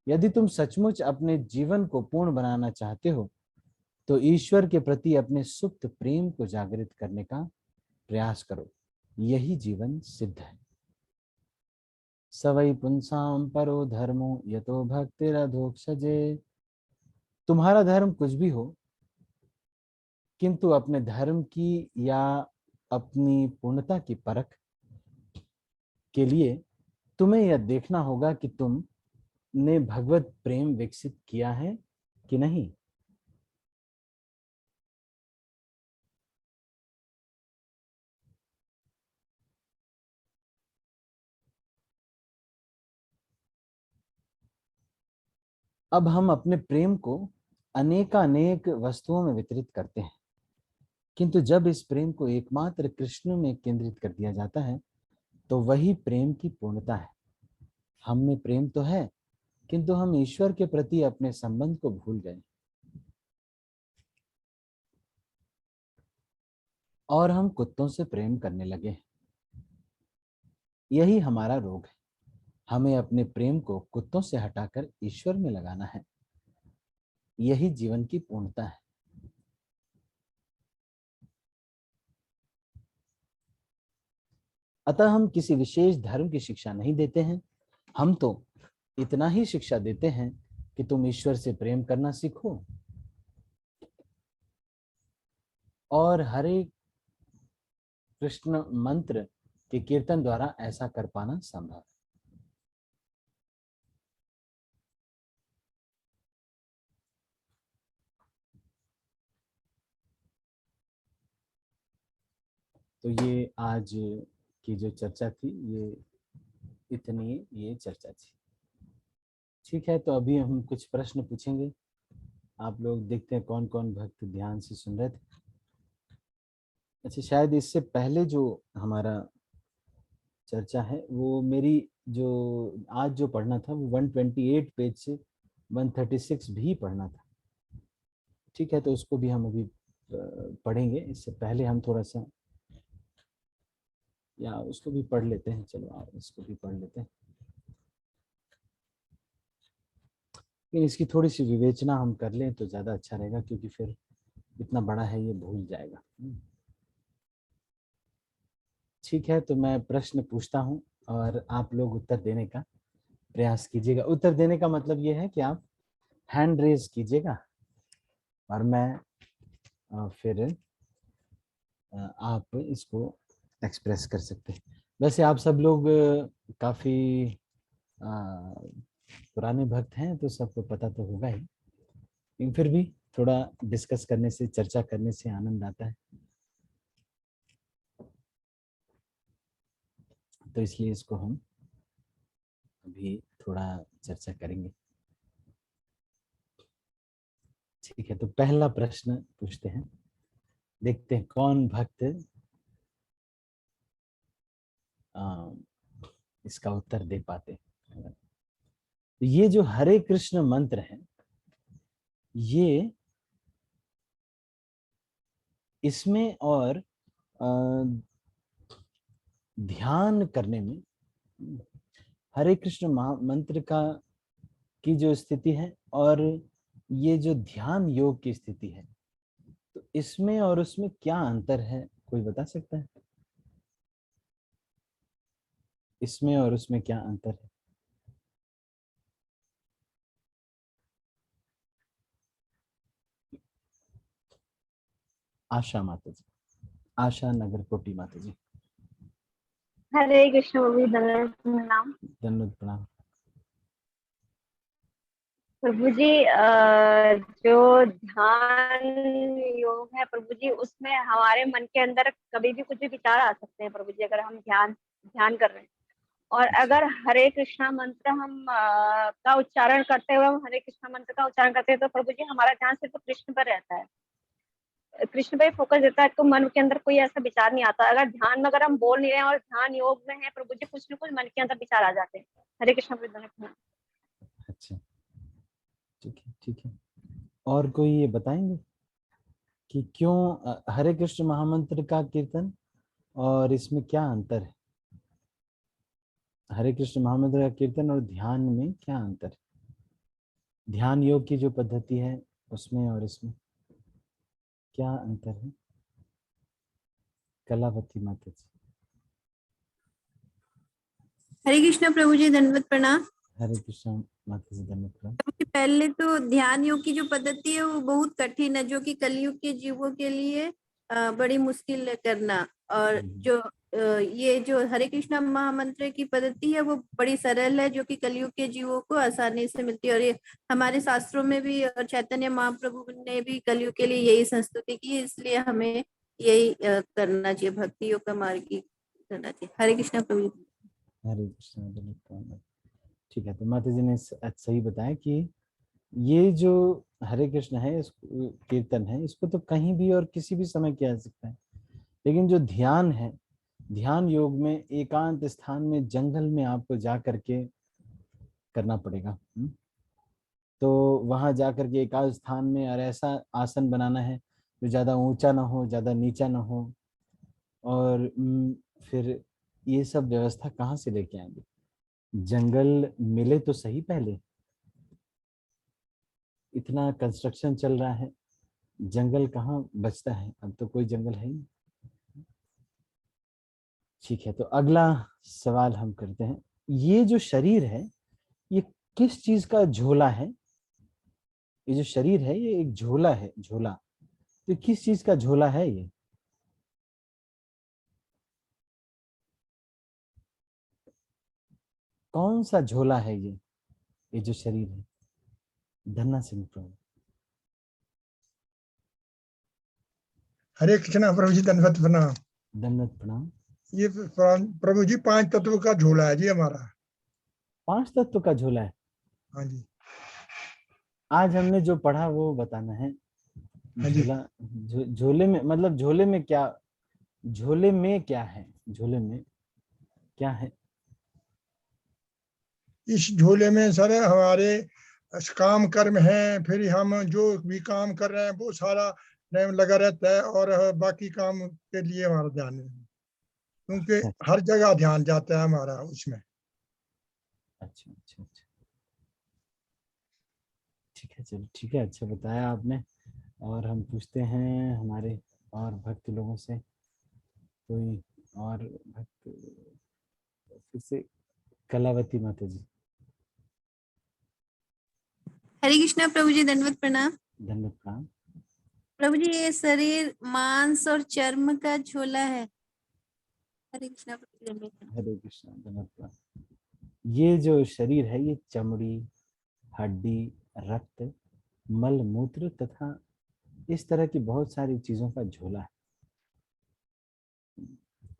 यदि तुम सचमुच अपने जीवन को पूर्ण बनाना चाहते हो तो ईश्वर के प्रति अपने सुप्त प्रेम को जागृत करने का प्रयास करो। यही जीवन सिद्ध है। सवै पुंसाम परो धर्मो यतो भक्तिरधोक्षजे। तुम्हारा धर्म कुछ भी हो, किंतु अपने धर्म की या अपनी पूर्णता की परख के लिए तुम्हें यह देखना होगा कि तुमने भगवत प्रेम विकसित किया है कि नहीं। अब हम अपने प्रेम को अनेकानेक वस्तुओं में वितरित करते हैं, किंतु जब इस प्रेम को एकमात्र कृष्ण में केंद्रित कर दिया जाता है तो वही प्रेम की पूर्णता है। हम में प्रेम तो है, किंतु हम ईश्वर के प्रति अपने संबंध को भूल गए और हम कुत्तों से प्रेम करने लगे। यही हमारा रोग है। हमें अपने प्रेम को कुत्तों से हटाकर ईश्वर में लगाना है। यही जीवन की पूर्णता है। अतः हम किसी विशेष धर्म की शिक्षा नहीं देते हैं। हम तो इतना ही शिक्षा देते हैं कि तुम ईश्वर से प्रेम करना सीखो और हरे कृष्ण मंत्र के कीर्तन द्वारा ऐसा कर पाना संभव है। तो ये आज की जो चर्चा थी, ये इतनी ये चर्चा थी। ठीक है, तो अभी हम कुछ प्रश्न पूछेंगे। आप लोग देखते हैं कौन कौन भक्त ध्यान से सुन रहे थे। अच्छा, शायद इससे पहले जो हमारा चर्चा है वो मेरी जो आज जो पढ़ना था वो 128 पेज से 136 भी पढ़ना था। ठीक है, तो उसको भी हम अभी पढ़ेंगे। इससे पहले हम थोड़ा सा या उसको भी पढ़ लेते हैं। चलो इसको भी पढ़ लेते हैं। लेकिन इसकी थोड़ी सी विवेचना हम कर लें तो ज़्यादा अच्छा रहेगा, क्योंकि फिर इतना बड़ा है ये भूल जाएगा। ठीक है, तो मैं प्रश्न पूछता हूँ और आप लोग उत्तर देने का प्रयास कीजिएगा। उत्तर देने का मतलब ये है कि आप हैंड रेज कीजिएगा और मैं फिर आप इसको एक्सप्रेस कर सकते हैं। वैसे आप सब लोग काफ़ी पुराने भक्त हैं, तो सबको पता तो होगा ही, लेकिन फिर भी थोड़ा डिस्कस करने से, चर्चा करने से आनंद आता है, तो इसलिए इसको हम अभी थोड़ा चर्चा करेंगे। ठीक है, तो पहला प्रश्न पूछते हैं, देखते हैं कौन भक्त इसका उत्तर दे पाते हैं। ये जो हरे कृष्ण मंत्र है, ये इसमें और ध्यान करने में, हरे कृष्ण मंत्र का की जो स्थिति है और ये जो ध्यान योग की स्थिति है, तो इसमें और उसमें क्या अंतर है, कोई बता सकता है? इसमें और उसमें क्या अंतर है? आशा माता जी, आशा नगर कोटी माता जी। हरे कृष्ण प्रभु, नाम धन्यवाद, प्रणाम। प्रभु जी। जो ध्यान योग है प्रभु जी, उसमें हमारे मन के अंदर कभी भी कुछ भी विचार आ सकते हैं प्रभु जी, अगर हम ध्यान ध्यान कर रहे हैं। और अगर हरे कृष्णा मंत्र हम का उच्चारण करते हुए, हम हरे कृष्णा मंत्र का उच्चारण करते हैं, तो प्रभु जी हमारा ध्यान सिर्फ कृष्ण पर रहता है, कृष्ण पे फोकस देता है, तो मन के अंदर कोई ऐसा विचार नहीं आता। अगर ध्यान में अगर हम बोल नहीं रहे हैं और ध्यान योग में है प्रभु जी, कुछ न कुछ मन के अंदर विचार आ जाते हैं। हरे कृष्ण प्रभु। अच्छा, ठीक है, ठीक है। और कोई ये बताएंगे कि क्यों हरे कृष्ण महामंत्र का कीर्तन और इसमें क्या अंतर है? हरे कृष्ण महामंत्र का कीर्तन और ध्यान में क्या अंतर है? ध्यान योग की जो पद्धति है उसमें और इसमें क्या अंतर है? कलावती माता जी। हरे कृष्ण प्रभु जी, दंडवत प्रणाम। हरे कृष्ण माता जी, धन्यवाद प्रणाम। पहले तो ध्यान योग की जो पद्धति है वो बहुत कठिन है, जो कि कलयुग के जीवों के लिए बड़ी मुश्किल है करना। और जो ये जो हरे कृष्ण महामंत्र की पद्धति है वो बड़ी सरल है, जो कि कलयुग के जीवों को आसानी से मिलती है। और ये हमारे शास्त्रों में भी, और चैतन्य महाप्रभु ने भी कलयुग के लिए यही संस्तुति की, इसलिए हमें यही करना चाहिए, भक्ति योग का मार्ग ही करना चाहिए। हरे कृष्ण प्रभु। हरे कृष्ण, धन्यवाद प्रणाम। ठीक है, तो माता जी ने सही बताया कि ये जो हरे कृष्ण है, इस कीर्तन है, इसको तो कहीं भी और किसी भी समय किया जा सकता है, लेकिन जो ध्यान है, ध्यान योग में एकांत स्थान में जंगल में आपको जा करके करना पड़ेगा। तो वहां जा करके एकांत स्थान में और ऐसा आसन बनाना है जो ज्यादा ऊंचा ना हो, ज्यादा नीचा ना हो। और फिर ये सब व्यवस्था कहाँ से लेके आएंगे? जंगल मिले तो सही पहले, इतना कंस्ट्रक्शन चल रहा है, जंगल कहाँ बचता है? अब तो कोई जंगल है ही। ठीक है, तो अगला सवाल हम करते हैं, ये जो शरीर है ये किस चीज का झोला है? ये जो शरीर है ये एक झोला है, झोला, तो किस चीज का झोला है ये? कौन सा झोला है ये जो शरीर है? धन्ना सिंह प्रभु। हरे कृष्णा प्रभु जी, दंडवत प्रणाम। दंडवत प्रणाम। ये प्रभु जी 5 तत्व का झोला है जी हमारा। 5 तत्व का झोला है? हाँ जी, आज हमने जो पढ़ा वो बताना है। हाँ जी। झोला, झोले में मतलब झोले में क्या, झोले में क्या है, झोले में क्या है? इस झोले में सर हमारे काम कर्म है, फिर हम जो भी काम कर रहे हैं वो सारा टाइम लगा रहता है, और बाकी काम के लिए हमारा ध्यान है, क्योंकि हर जगह ध्यान जाता है हमारा उसमें। अच्छा अच्छा अच्छा। ठीक है, चलो ठीक है, अच्छा बताया आपने। और हम पूछते हैं हमारे और भक्त लोगों से, कोई और भक्त, फिर से कलावती माता जी। हरे कृष्णा प्रभु जी, दंडवत प्रणाम। धन्यवाद प्रणाम। प्रभु जी, ये शरीर मांस और चर्म का झोला है। हरे कृष्णा प्रभु जी, दंडवत प्रणाम। हरे कृष्णा, धन्यवाद प्रणाम। ये जो शरीर है ये चमड़ी, हड्डी, रक्त, मल मूत्र तथा इस तरह की बहुत सारी चीजों का झोला है।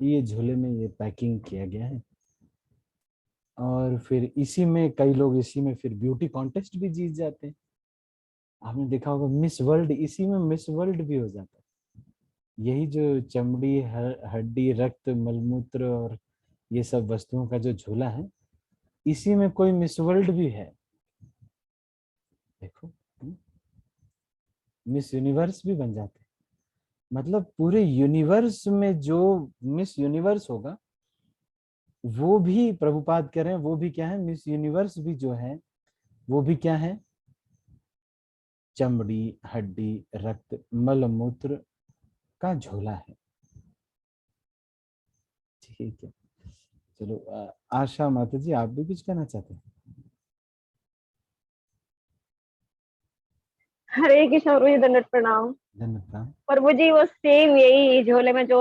ये झोले में ये पैकिंग किया गया है। और फिर इसी में कई लोग इसी में फिर ब्यूटी कॉन्टेस्ट भी जीत जाते हैं। आपने देखा होगा मिस वर्ल्ड, इसी में मिस वर्ल्ड भी हो जाता है। यही जो चमड़ी, हड्डी, रक्त, मलमूत्र और ये सब वस्तुओं का जो झोला है, इसी में कोई मिस वर्ल्ड भी है। देखो, मिस यूनिवर्स भी बन जाते हैं। मतलब पूरे यूनिवर्स में जो मिस यूनिवर्स होगा वो भी प्रभुपाद कह रहे हैं, वो भी क्या है, मिस यूनिवर्स भी जो है वो भी क्या है, चमड़ी, हड्डी, रक्त, मल मूत्र का झोला है। ठीक है, चलो आशा माता जी, आप भी कुछ कहना चाहते हैं? हरे कृष्ण प्रभु जी, दंडवत प्रणाम। धन्यवाद। प्रभु जी वो सेम यही झोले में जो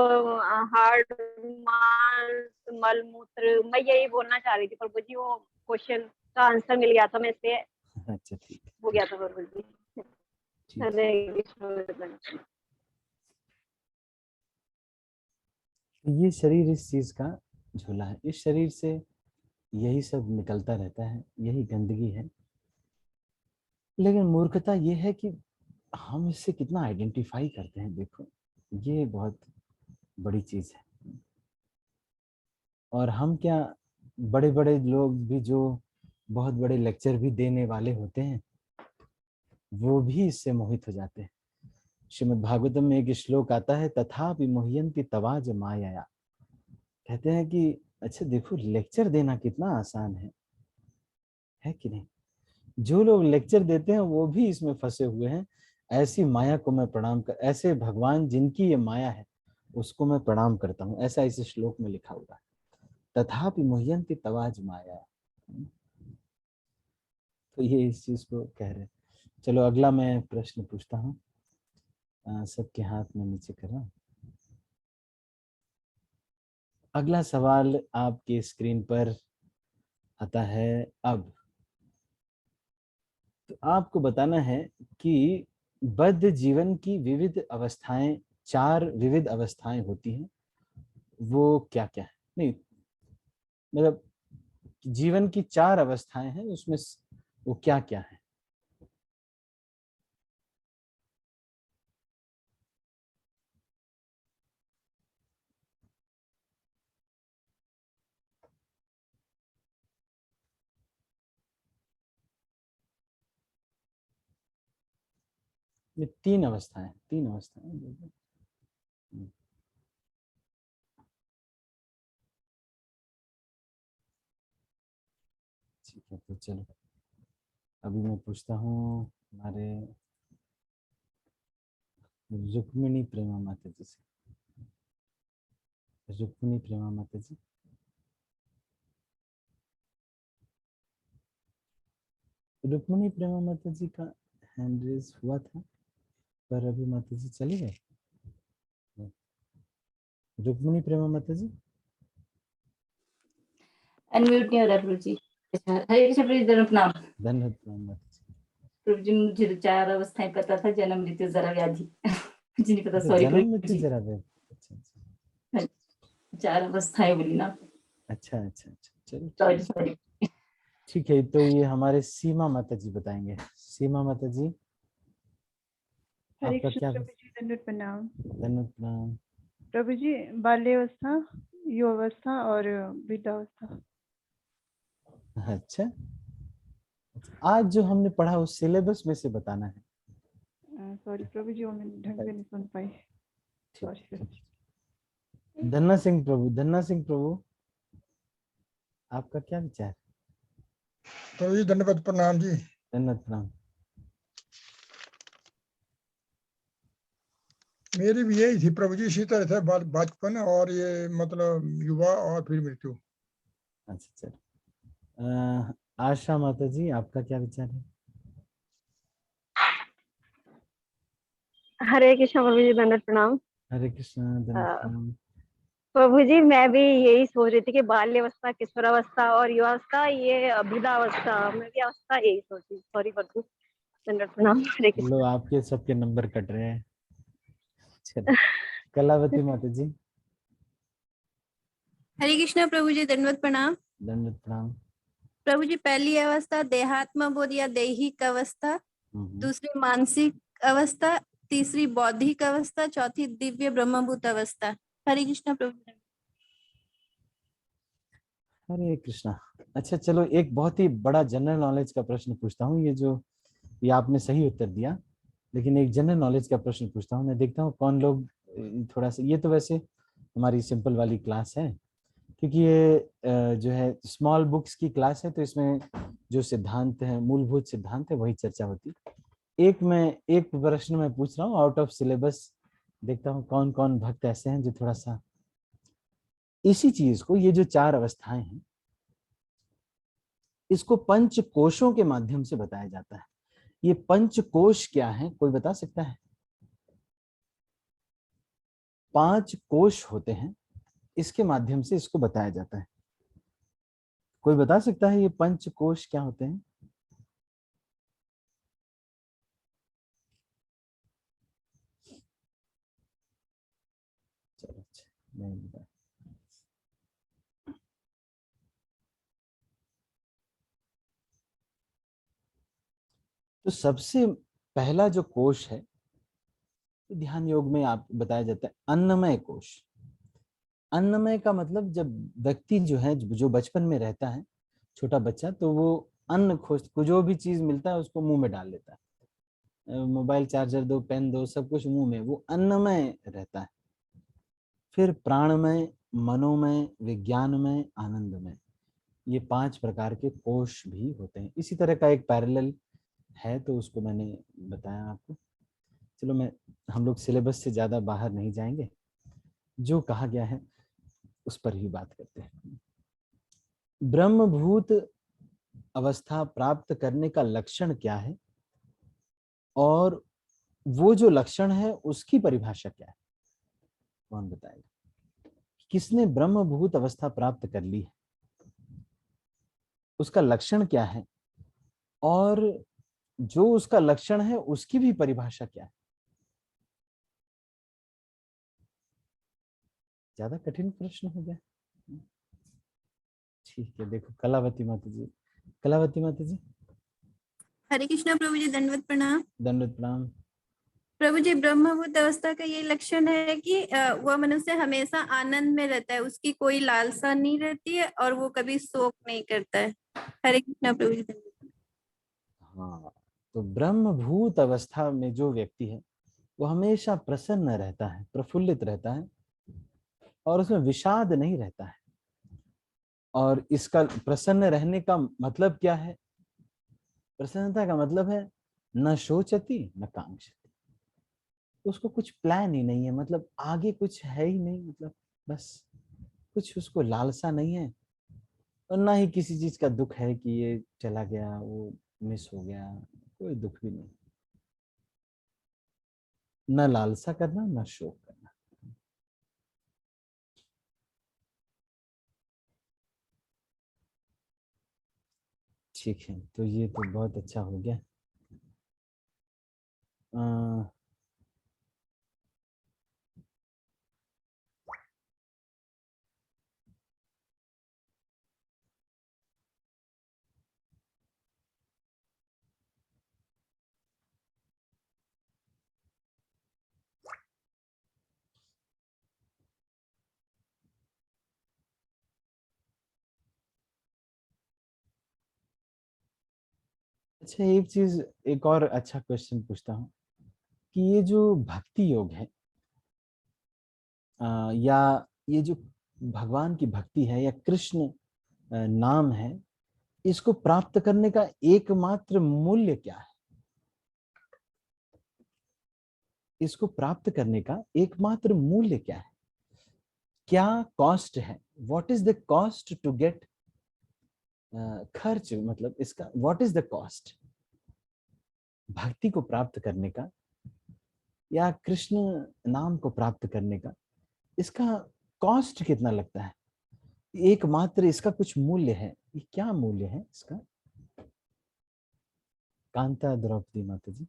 हार्ड मांस मल मूत्र, मैं यही बोलना चाह रही थी प्रभु जी, वो क्वेश्चन का आंसर मिल गया था, मैं इससे अच्छा ठीक है, हो गया था प्रभु जी। ठीक। हरे कृष्ण। ये शरीर इस चीज का झोला है। इस शरीर से यही सब निकलता रहता है, यही गंदगी है। लेकिन मूर्खता ये है कि हम इससे कितना आइडेंटिफाई करते हैं। देखो, ये बहुत बड़ी चीज है। और हम क्या, बड़े बड़े लोग भी जो बहुत बड़े लेक्चर भी देने वाले होते हैं वो भी इससे मोहित हो जाते हैं। श्रीमद् भागवतम में एक श्लोक आता है, तथापि मोह्यन्ति तवाज माया। कहते हैं कि अच्छा देखो, लेक्चर देना कितना आसान है कि नहीं। जो लोग लेक्चर देते हैं वो भी इसमें फंसे हुए हैं। ऐसी माया को मैं प्रणाम कर, ऐसे भगवान जिनकी ये माया है उसको मैं प्रणाम करता हूँ, ऐसा इस श्लोक में लिखा हुआ है। तथापि मुह्यन्ति तवाज माया। तो ये इस चीज को कह रहे हैं। चलो अगला मैं प्रश्न पूछता हूँ, सबके हाथ में नीचे कर रहा हूँ। अगला सवाल आपके स्क्रीन पर आता है अब। तो आपको बताना है कि बद्ध जीवन की विविध अवस्थाएं, 4 विविध अवस्थाएं होती हैं, वो क्या क्या है। नहीं, मतलब जीवन की 4 अवस्थाएं हैं, उसमें वो क्या क्या है। ये 3 अवस्थाएं, 3 अवस्थाएं। ठीक है, तो चलो अभी मैं पूछता हूँ हमारे रुक्मिणी प्रेमा माता जी से। रुक्मिणी प्रेमा माता जी, रुक्मिणी प्रेमा माता जी का हैंड रेज हुआ था पर अभी माता जी चली गए। रुक्मिणी प्रेमा माता जी, अनम्यूट नहीं हो रहा प्रभु जी। अच्छा, हरे कृष्ण प्रभु जी, दंडवत प्रणाम। धन्यवाद प्रणाम माता जी। प्रभु जी मुझे तो 4 अवस्थाएं पता था, जन्म मृत्यु जरा व्याधि मुझे नहीं पता, अच्छा, सॉरी जन्म प्रभु मृत्यु जी। जरा वे, अच्छा अच्छा 4 अवस्थाएं बोली ना, अच्छा अच्छा अच्छा, चलो सॉरी ठीक। सॉरी। ठीक है, तो ये हमारे सीमा माता जी बताएंगे। सीमा माता जी, हरे आपका कृष्ण क्या। प्रभु जी, दंडवत प्रणाम। धन्यवाद प्रणाम। प्रभु जी, बाल्यावस्था, युवावस्था और वृद्धावस्था। अच्छा, आज जो हमने पढ़ा उस सिलेबस में से बताना है। सॉरी प्रभु जी, वो मैं ढंग से नहीं सुन पाई, ठीक, सॉरी। ठीक। धन्ना सिंह प्रभु, धन्ना सिंह प्रभु, आपका क्या विचार। तो जी धन्यवाद प्रणाम जी। धन्यवाद प्रणाम। मेरी भी यही थी प्रभु जी, इसी तरह था बचपन और ये मतलब युवा और फिर मृत्यु। अच्छा चलो, आशा माता जी आपका क्या विचार है? हरे कृष्ण प्रभु जी, दंडवत प्रणाम। हरे कृष्ण, दंडवत अ, प्रणाम। प्रभु जी, मैं भी यही सोच रही थी कि बाल्यावस्था, किशोरावस्था और युवावस्था, ये वृद्धावस्था, मैं भी अवस्था यही सोच रही। सॉरी प्रभु, दंडवत प्रणाम, हरे लो, कृष्ण। आपके सबके नंबर कट रहे हैं। चलो, कलावती माता जी। हरे कृष्णा प्रभु जी, दंडवत प्रणाम। दंडवत प्रणाम। प्रभु जी, पहली अवस्था देहात्म बोध या दैहिक अवस्था, हम्म। दूसरी मानसिक अवस्था, तीसरी बौद्धिक अवस्था, चौथी दिव्य ब्रह्मभूत अवस्था। हरे कृष्णा प्रभु जी। हरे कृष्णा। अच्छा चलो, एक बहुत ही बड़ा जनरल नॉलेज का प्रश्न पूछता हूँ। ये आपने सही उत्तर दिया, लेकिन एक जनरल नॉलेज का प्रश्न पूछता हूँ। मैं देखता हूँ कौन लोग थोड़ा सा, ये तो वैसे हमारी सिंपल वाली क्लास है, क्योंकि ये जो है स्मॉल बुक्स की क्लास है, तो इसमें जो सिद्धांत है, मूलभूत सिद्धांत है, वही चर्चा होती। एक प्रश्न मैं पूछ रहा हूँ आउट ऑफ सिलेबस। देखता हूँ कौन कौन भक्त ऐसे हैं जो थोड़ा सा इसी चीज को, ये जो 4 अवस्थाएं हैं, इसको पंच कोशों के माध्यम से बताया जाता है। ये पंच कोश क्या है, कोई बता सकता है? 5 कोश होते हैं, इसके माध्यम से इसको बताया जाता है। कोई बता सकता है ये पंच कोश क्या होते हैं? चलो अच्छा, नहीं बता। तो सबसे पहला जो कोश है, तो ध्यान योग में आप बताया जाता है अन्नमय कोश। अन्नमय का मतलब, जब व्यक्ति जो है, जो बचपन में रहता है, छोटा बच्चा, तो वो अन्न खोज को, जो भी चीज मिलता है उसको मुंह में डाल लेता है। मोबाइल चार्जर दो, पेन दो, सब कुछ मुंह में, वो अन्नमय रहता है। फिर प्राणमय, मनोमय, विज्ञानमय, आनंदमय, ये 5 प्रकार के कोश भी होते हैं। इसी तरह का एक पैरेलल है, तो उसको मैंने बताया आपको। चलो, हम लोग सिलेबस से ज्यादा बाहर नहीं जाएंगे, जो कहा गया है उस पर ही बात करते हैं। ब्रह्मभूत अवस्था प्राप्त करने का लक्षण क्या है, और वो जो लक्षण है उसकी परिभाषा क्या है? कौन बताएगा? किसने ब्रह्मभूत अवस्था प्राप्त कर ली है, उसका लक्षण क्या है, और जो उसका लक्षण है उसकी भी परिभाषा क्या है? ज्यादा कठिन प्रश्न हो गया? ठीक है, देखो कलावती माता जी। कलावती माता जी। हरे कृष्णा प्रभु जी, दंडवत प्रणाम। दंडवत प्रणाम। प्रभु जी, ब्रह्मभूत अवस्था का ये लक्षण है कि वह मनुष्य हमेशा आनंद में रहता है, उसकी कोई लालसा नहीं रहती है और वो कभी शोक नहीं करता है। हरे कृष्णा प्रभु जी। हाँ, तो ब्रह्मभूत अवस्था में जो व्यक्ति है, वो हमेशा प्रसन्न रहता है, प्रफुल्लित रहता है, और उसमें विषाद नहीं रहता है। और इसका प्रसन्न रहने का मतलब क्या है? प्रसन्नता का मतलब है न शोचती न कांक्षति। उसको कुछ प्लान ही नहीं है, मतलब आगे कुछ है ही नहीं, मतलब बस कुछ उसको लालसा नहीं है, और ना ही किसी चीज का दुख है कि ये चला गया, वो मिस हो गया, कोई दुख भी नहीं। न लालसा करना, न शोक करना। ठीक है, तो ये तो बहुत अच्छा हो गया। अ, अच्छा, एक चीज, एक और अच्छा क्वेश्चन पूछता हूँ कि ये जो भक्ति योग है, या ये जो भगवान की भक्ति है, या कृष्ण नाम है, इसको प्राप्त करने का एकमात्र मूल्य क्या है? इसको प्राप्त करने का एकमात्र मूल्य क्या है, क्या कॉस्ट है, what is the cost to get, खर्च मतलब इसका व्हाट इज द कॉस्ट भक्ति को प्राप्त करने का या कृष्ण नाम को प्राप्त करने का, इसका कॉस्ट कितना लगता है, एकमात्र इसका कुछ मूल्य है, ये क्या मूल्य है इसका? कांता द्रौपदी माता जी।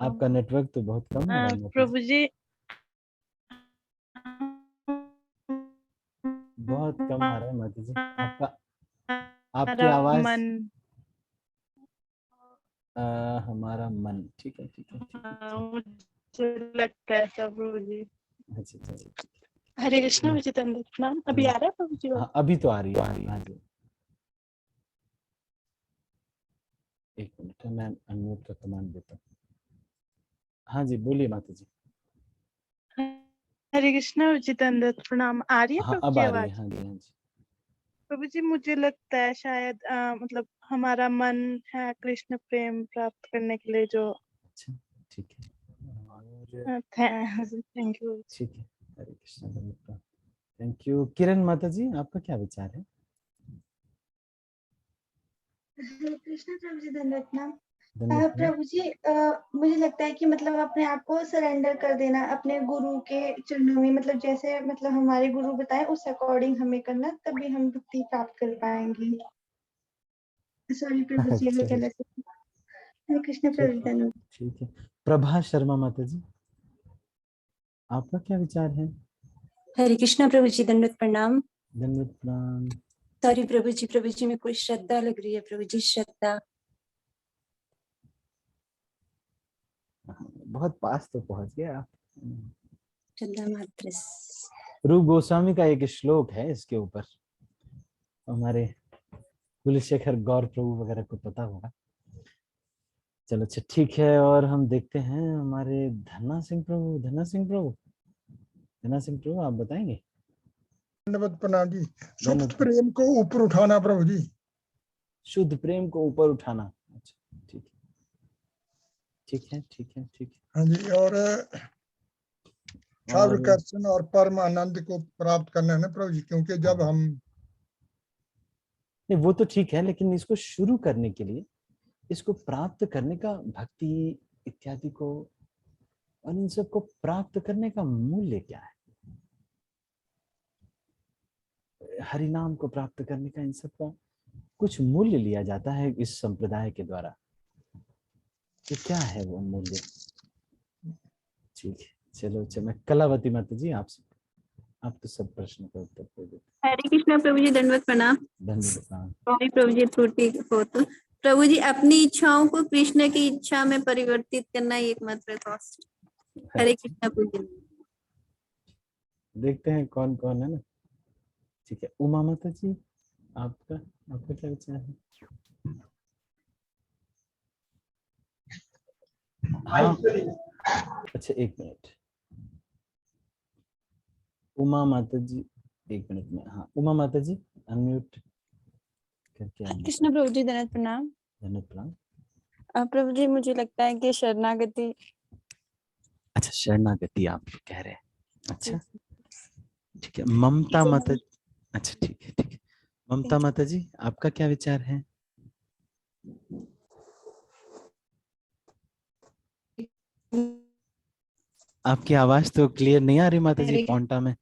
आपका नेटवर्क तो बहुत कम है प्रभु जी बहुत कम आ रहा है माता जी आपकी आवाज। हमारा मन, ठीक है ठीक है ठीक है, मुझे लगता है प्रभु जी। अच्छा हरे कृष्णा मुझे नाम अभी आ रहा है प्रभु जी? हाँ अभी तो आ रही है। हाँ जी एक मिनट मैं अनम्यूट का कमांड देता हूँ। हाँ जी बोलिए माता जी। हरे कृष्णा उचित प्रणाम। आ रही है हाँ प्रभु अब जी आ रही आवाज? है। हाँ जी प्रभु जी मुझे लगता है शायद मतलब हमारा मन है कृष्ण प्रेम प्राप्त करने के लिए जो। अच्छा ठीक है थैंक यू। ठीक है हरे कृष्णा थैंक यू। किरण माता जी आपका क्या विचार है? हरे कृष्णा प्रभु जी, धन्यवाद नाम। धन्यवाद। प्रभु जी मुझे लगता है कि मतलब अपने आप को सरेंडर कर देना अपने गुरु के चरणों में, मतलब जैसे मतलब हमारे गुरु बताए उस अकॉर्डिंग हमें करना, तभी हम भक्ति प्राप्त कर पाएंगे। सॉरी प्रभु जी अच्छा, गलत। हरे कृष्ण प्रभु जी धन्यवाद। ठीक है। प्रभा शर्मा माता जी आपका क्या विचार है? हरे कृष्णा प्रभु जी, दंडवत प्रणाम। धन्यवाद प्रणाम। सॉरी प्रभु जी में कोई श्रद्धा लग रही है प्रभु जी, श्रद्धा। बहुत पास तो पहुंच गए आप। श्रद्धा मात्र। रूप गोस्वामी का एक श्लोक है इसके ऊपर, हमारे कुलशेखर गौर प्रभु वगैरह को पता होगा। चलो अच्छा ठीक है। और हम देखते हैं हमारे धन्ना सिंह प्रभु आप बताएंगे? धन्यवाद प्रणाम जी। शुद्ध प्रेम को ऊपर उठाना प्रभु जी। शुद्ध प्रेम को ऊपर उठाना। अच्छा ठीक है। हाँ जी। और कर्षण और परम आनंद को प्राप्त करना है ना प्रभु जी, क्योंकि जब हम नहीं वो तो ठीक है, लेकिन इसको शुरू करने के लिए, इसको प्राप्त करने का, भक्ति इत्यादि को और इन सब को प्राप्त करने का मूल्य क्या है? हरि नाम को प्राप्त करने का इन सब का कुछ मूल्य लिया जाता है इस संप्रदाय के द्वारा, तो क्या है वो मूल्य? ठीक है चलो अच्छा, मैं कलावती माता जी आपसे, आप तो सब प्रश्न का उत्तर दे देते। हरे कृष्णा प्रभु जी, दंडवत प्रणाम। धन्यवाद प्रभु जी त्रुटि हो तो प्रभु जी अपनी इच्छाओं को कृष्ण की इच्छा में परिवर्तित करना ही एकमात्र कॉस्ट। हरे कृष्णा प्रभु जी। देखते हैं कौन कौन है ना। ठीक है उमा माता जी आपका क्या विचार है? हाँ अच्छा एक मिनट, उमा माता जी एक मिनट में। हाँ उमा माता जी अनम्यूट करके। कृष्ण प्रभु जी धन्यवाद प्रणाम। प्रभु जी मुझे लगता है कि शरणागति। अच्छा शरणागति आप कह रहे हैं, अच्छा ठीक है। ममता माता, अच्छा ठीक है ममता माता जी आपका क्या विचार है? आपकी आवाज तो क्लियर नहीं आ रही माता जी पॉन्टा में।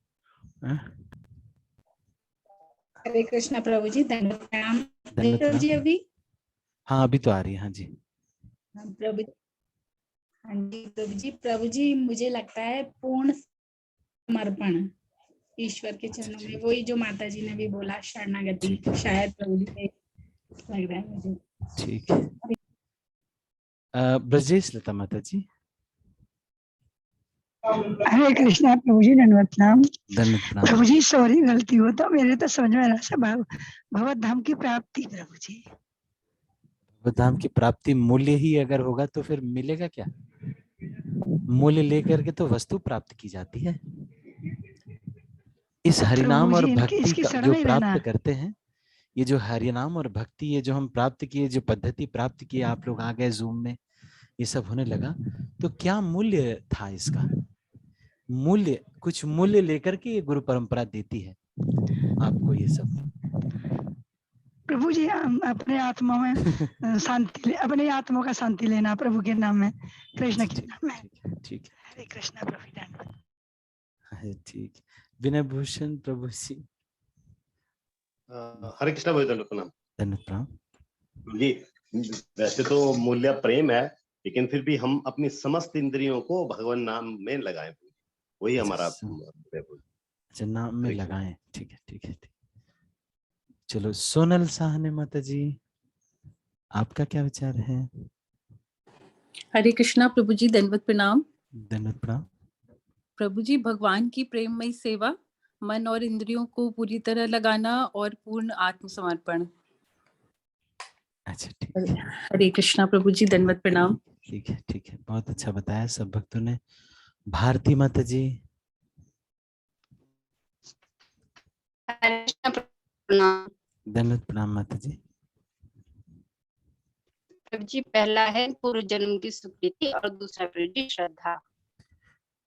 हरे कृष्णा प्रभु जी, धन्यवाद प्रणाम। प्रभु जी अभी हाँ अभी तो आ रही है। हाँ जी प्रभु जी प्रभु जी मुझे लगता है पूर्ण समर्पण ईश्वर के चरणों में, वही जो माता जी ने भी बोला शरणागति, शायद प्रभु जी लग रहा है मुझे। ठीक है। ब्रजेश लता माता जी। हरे कृष्णा प्रभु जी, धन्यवाद प्रणाम। प्रभु जी सॉरी गलती हो तो मेरे तो समझ में रहा भगवत धाम की प्राप्ति। प्रभु जी भगवत धाम की प्राप्ति मूल्य ही अगर होगा तो फिर मिलेगा क्या? मूल्य लेकर के तो वस्तु प्राप्त की जाती है। इस हरिनाम और प्रभु जी, भक्ति इसकी का शरण जो में रहना। प्राप्त करते हैं, ये जो हरिनाम और भक्ति, ये जो हम प्राप्त किए, जो पद्धति प्राप्त की, आप लोग आ गए जूम में, ये सब होने लगा, तो क्या मूल्य था इसका? मूल्य, कुछ मूल्य लेकर के ये गुरु परंपरा देती है आपको ये सब। प्रभु जी, अपने आत्मा में शांति, अपने आत्मा का शांति लेना प्रभु के नाम में, कृष्ण के नाम में। ठीक है, हरे कृष्णा प्रभु धन्यवाद। ठीक। विनय भूषण प्रभु जी। हरे कृष्णा भाई, दंड प्रणाम। दंड प्रणाम जी। वैसे तो मूल्य प्रेम है, लेकिन फिर भी हम अपनी समस्त इंद्रियों को भगवान नाम में लगाएं, वही हमारा। अच्छा, नाम में लगाएं। ठीक है, ठीक है, ठीक। चलो, सोनल साहनी माता जी, आपका क्या विचार है? हरे कृष्णा प्रभु जी, दंडवत प्रणाम। दंडवत प्रणाम। प्रभु जी, भगवान की प्रेममयी सेवा, मन और इंद्रियों को पूरी तरह लगाना और पूर्ण आत्मसमर्पण। अच्छा, ठीक। हरे कृष्णा प्रभु जी, दंडवत प्रणाम। ठीक है, ठीक है, बहुत अच्छा बताया सब भक्तों ने। भारती माता जी। दंडवत प्रणाम माता जी। प्रभु जी, पहला है पूर्व जन्म की स्वीकृति और दूसरा प्रभु जी श्रद्धा।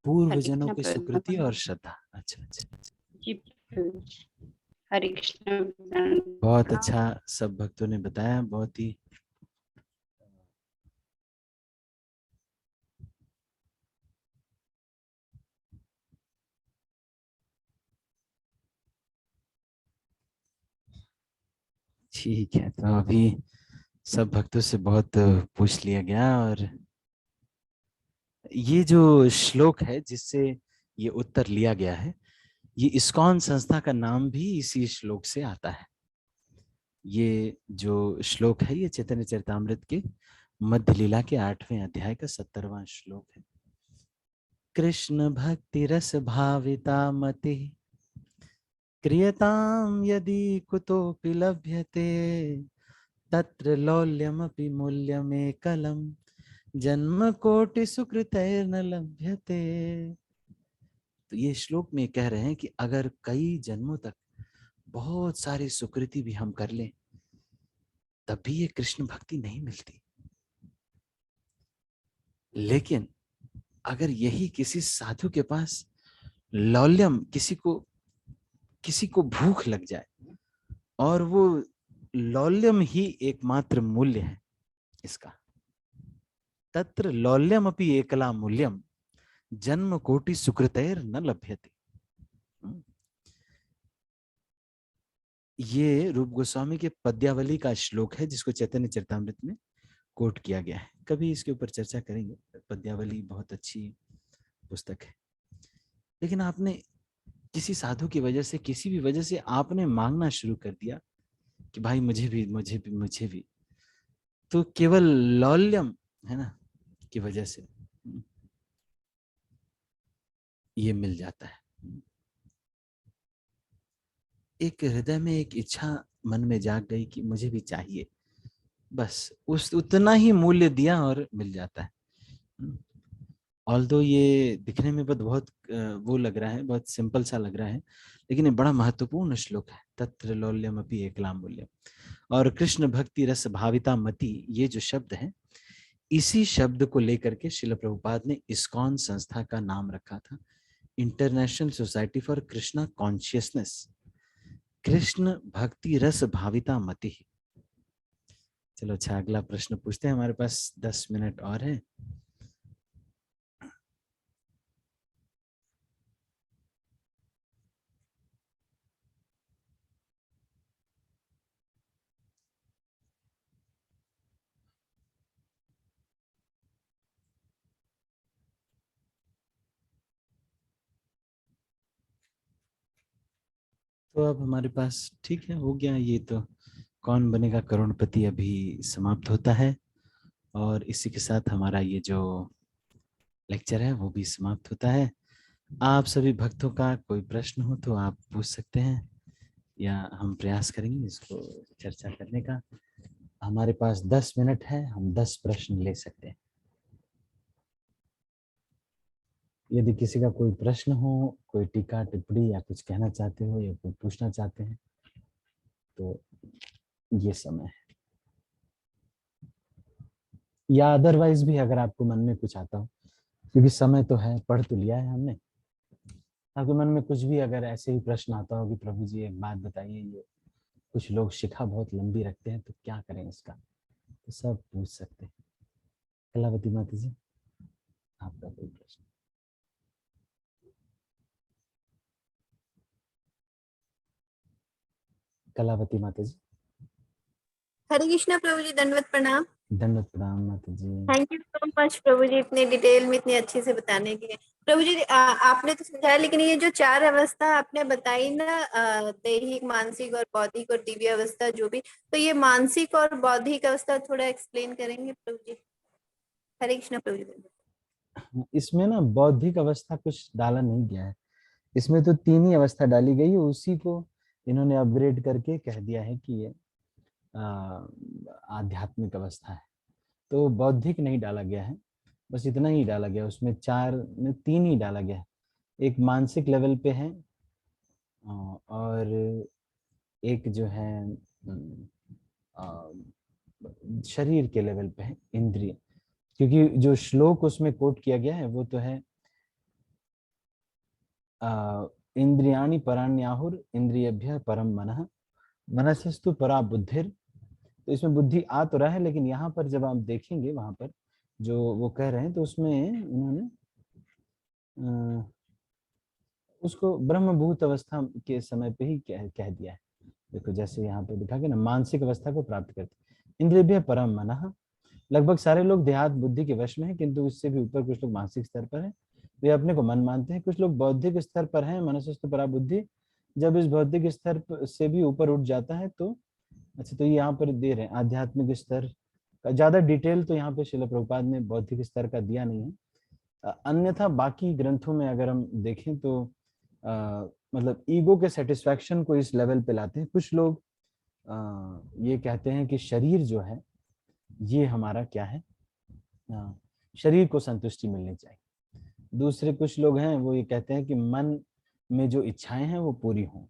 पूर्व जन्मों की स्वीकृति और श्रद्धा। अच्छा अच्छा जी, हरे कृष्ण। बहुत अच्छा सब भक्तों ने बताया, बहुत ही ठीक है। तो अभी सब भक्तों से बहुत पूछ लिया गया, और ये जो श्लोक है जिससे ये उत्तर लिया गया है, ये इस्कॉन संस्था का नाम भी इसी श्लोक से आता है। ये जो श्लोक है, ये चैतन्य चरितामृत के मध्य लीला के 8वें अध्याय का 70वां श्लोक है। कृष्ण भक्ति रस भाविता मति क्रियताम यदि कुतोपि लभ्यते तत्र लौल्यमपि मूल्यमेकलम जन्म कोटि सुकृतैर्न लभ्यते। तो ये श्लोक में कह रहे हैं कि अगर कई जन्मों तक बहुत सारी सुकृति भी हम कर लें, तब भी ये कृष्ण भक्ति नहीं मिलती। लेकिन अगर यही किसी साधु के पास लौल्यम, किसी को भूख लग जाए, और वो लौल्यम ही एकमात्र मूल्य है इसका, तत्र लौल्यम अपि एकला मूल्यम जन्म कोटि सुकृतैर न लभ्यते। ये रूप गोस्वामी के पद्यावली का श्लोक है, जिसको चैतन्य चरितामृत में कोट किया गया है। कभी इसके ऊपर चर्चा करेंगे। पद्यावली बहुत अच्छी पुस्तक है। लेकिन आपने किसी साधु की वजह से, किसी भी वजह से आपने मांगना शुरू कर दिया कि भाई मुझे भी, मुझे भी, मुझे भी, तो केवल लौल्यम है ना की वजह से ये मिल जाता है। एक हृदय में एक इच्छा मन में जाग गई कि मुझे भी चाहिए, बस उस उतना ही मूल्य दिया और मिल जाता है। ऑल्दो ये दिखने में बहुत वो लग रहा है, बहुत सिंपल सा लग रहा है, लेकिन ये बड़ा महत्वपूर्ण श्लोक है। तत्र लौल्यम अपि एकला मूल्यम। और कृष्ण भक्ति रस भाविता मति, ये जो शब्द है, इसी शब्द को लेकर के श्रील प्रभुपाद ने इस्कॉन संस्था का नाम रखा था, international society for Krishna consciousness. Krishna भक्ति रस भाविता मति। चलो अच्छा, अगला प्रश्न पूछते हैं। हमारे पास 10 मिनट और है। तो अब हमारे पास ठीक है, हो गया ये तो। कौन बनेगा करोड़पति अभी समाप्त होता है, और इसी के साथ हमारा ये जो लेक्चर है वो भी समाप्त होता है। आप सभी भक्तों का कोई प्रश्न हो तो आप पूछ सकते हैं, या हम प्रयास करेंगे इसको चर्चा करने का। हमारे पास 10 मिनट है, हम 10 प्रश्न ले सकते हैं। यदि किसी का कोई प्रश्न हो, कोई टीका टिप्पणी या कुछ कहना चाहते हो या कुछ पूछना चाहते हैं तो ये समय है, या अदरवाइज भी अगर आपको मन में कुछ आता हो, क्योंकि समय तो है, पढ़ तो लिया है हमने। आपके मन में कुछ भी अगर ऐसे ही प्रश्न आता हो कि प्रभु जी एक बात बताइए, ये कुछ लोग शिखा बहुत लंबी रखते हैं तो क्या करें इसका, तो सब पूछ सकते हैं। कलावती माता जी, आपका कोई प्रश्न? कलावती माता जी। हरे कृष्णा प्रभु जी, दंडवत प्रणाम। दंडवत प्रणाम माता जी। थैंक यू सो मच प्रभु जी, इतने डिटेल में इतने अच्छे से बताने के लिए। प्रभु जी आपने तो समझाया, लेकिन ये जो 4 अवस्था आपने बताई ना, दैहिक, मानसिक और बौद्धिक और दिव्य अवस्था जो भी, तो ये मानसिक और बौद्धिक अवस्था थोड़ा एक्सप्लेन करेंगे प्रभु जी? हरे कृष्णा प्रभु जी। इसमें ना बौद्धिक अवस्था कुछ डाला नहीं गया है, इसमें तो 3 ही अवस्था डाली गई है, उसी को इन्होंने अपग्रेड करके कह दिया है कि ये आध्यात्मिक अवस्था है। तो बौद्धिक नहीं डाला गया है, बस इतना ही डाला गया, उसमें 3 ही डाला गया है। एक मानसिक लेवल पे है और एक जो है शरीर के लेवल पे है, इंद्रिय। क्योंकि जो श्लोक उसमें कोट किया गया है वो तो है इंद्रियाणि पराण्याहुर इंद्रियभ्य परम मनः मनसस्तु परा बुद्धिर। तो इसमें बुद्धि आ तो रहा है, लेकिन यहाँ पर जब आप देखेंगे वहां पर जो वो कह रहे हैं तो उसमें उन्होंने उसको ब्रह्मभूत अवस्था के समय पे ही कह दिया है। देखो जैसे यहाँ पे लिखा गया ना, मानसिक अवस्था को प्राप्त करते इंद्रियभ्य परम मनः। लगभग सारे लोग देहात बुद्धि के वश में हैं, किंतु इससे भी ऊपर कुछ लोग मानसिक स्तर पर हैं, वे अपने को मन मानते हैं। कुछ लोग बौद्धिक स्तर पर हैं, मनसस्तु परा बुद्धि। जब इस बौद्धिक स्तर से भी ऊपर उठ जाता है तो अच्छा, तो यहाँ पर दे रहे हैं आध्यात्मिक स्तर का। ज्यादा डिटेल तो यहाँ पे श्रील प्रभुपाद ने बौद्धिक स्तर का दिया नहीं है। अन्यथा बाकी ग्रंथों में अगर हम देखें तो मतलब ईगो के सेटिस्फैक्शन को इस लेवल पे लाते हैं। कुछ लोग ये कहते हैं कि शरीर जो है ये हमारा क्या है, शरीर को संतुष्टि मिलनी चाहिए। दूसरे कुछ लोग हैं वो ये कहते हैं कि मन में जो इच्छाएं हैं वो पूरी हों।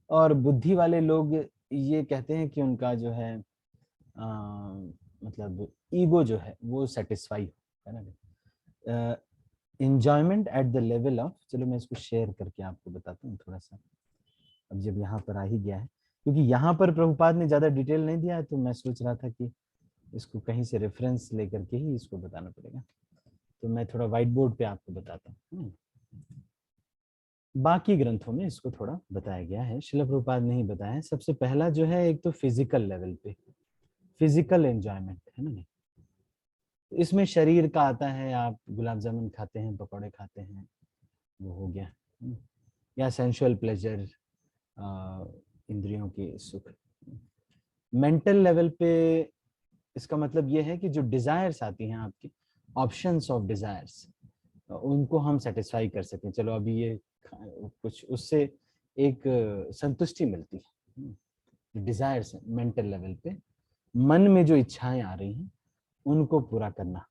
और बुद्धि वाले लोग ये कहते हैं कि उनका जो है मतलब ईगो जो है वो सेटिस्फाई हो, है ना। Enjoyment eight the level of, चलो मैं इसको शेयर करके आपको बताता हूँ थोड़ा सा। अब जब यहाँ पर आ ही गया है, क्योंकि यहाँ पर प्रभुपाद ने ज्यादा डिटेल नहीं दिया है, तो मैं सोच रहा था कि इसको कहीं से रेफरेंस लेकर के ही इसको बताना पड़ेगा, तो मैं थोड़ा व्हाइट बोर्ड पे आपको बताता हूँ। बाकी ग्रंथों में इसको थोड़ा बताया गया है, श्रील प्रभुपाद ने ही बताया है। सबसे पहला जो है एक तो फिजिकल लेवल पे, फिजिकल एंजॉयमेंट है ना। इसमें शरीर का आता है, आप गुलाब जामुन खाते हैं, पकौड़े खाते हैं, वो हो गया, या सेंसुअल प्लेजर, इंद्रियों के सुख। मेंटल लेवल पे इसका मतलब ये है कि जो डिजायर्स आती हैं आपकी, ऑप्शंस ऑफ डिजायर्स, उनको हम सेटिस्फाई कर सकें। चलो अभी ये कुछ उससे एक संतुष्टि मिलती है। डिजायर्स मेंटल लेवल पे, मन में जो इच्छाएं आ रही हैं उनको पूरा करना।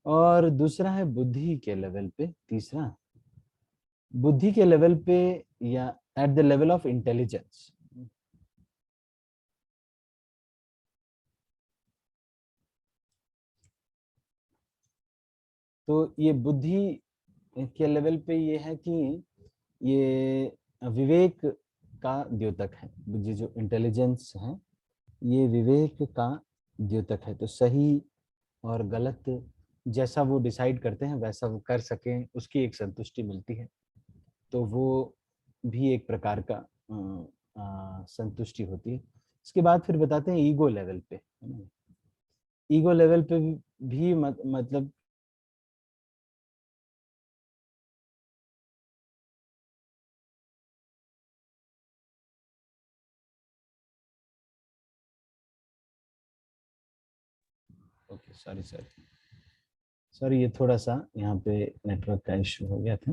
और दूसरा है बुद्धि के लेवल पे, तीसरा बुद्धि के लेवल पे या eight the level of intelligence. तो ये बुद्धि के लेवल पे ये है कि ये विवेक का द्योतक है। बुद्धि जो इंटेलिजेंस है ये विवेक का द्योतक है। तो सही और गलत जैसा वो डिसाइड करते हैं वैसा वो कर सकें, उसकी एक संतुष्टि मिलती है, तो वो भी एक प्रकार का संतुष्टि होती है। इसके बाद फिर बताते हैं ईगो लेवल पे। ईगो लेवल पे भी मतलब ओके, सॉरी ये थोड़ा सा यहाँ पे नेटवर्क का इश्यू हो गया था।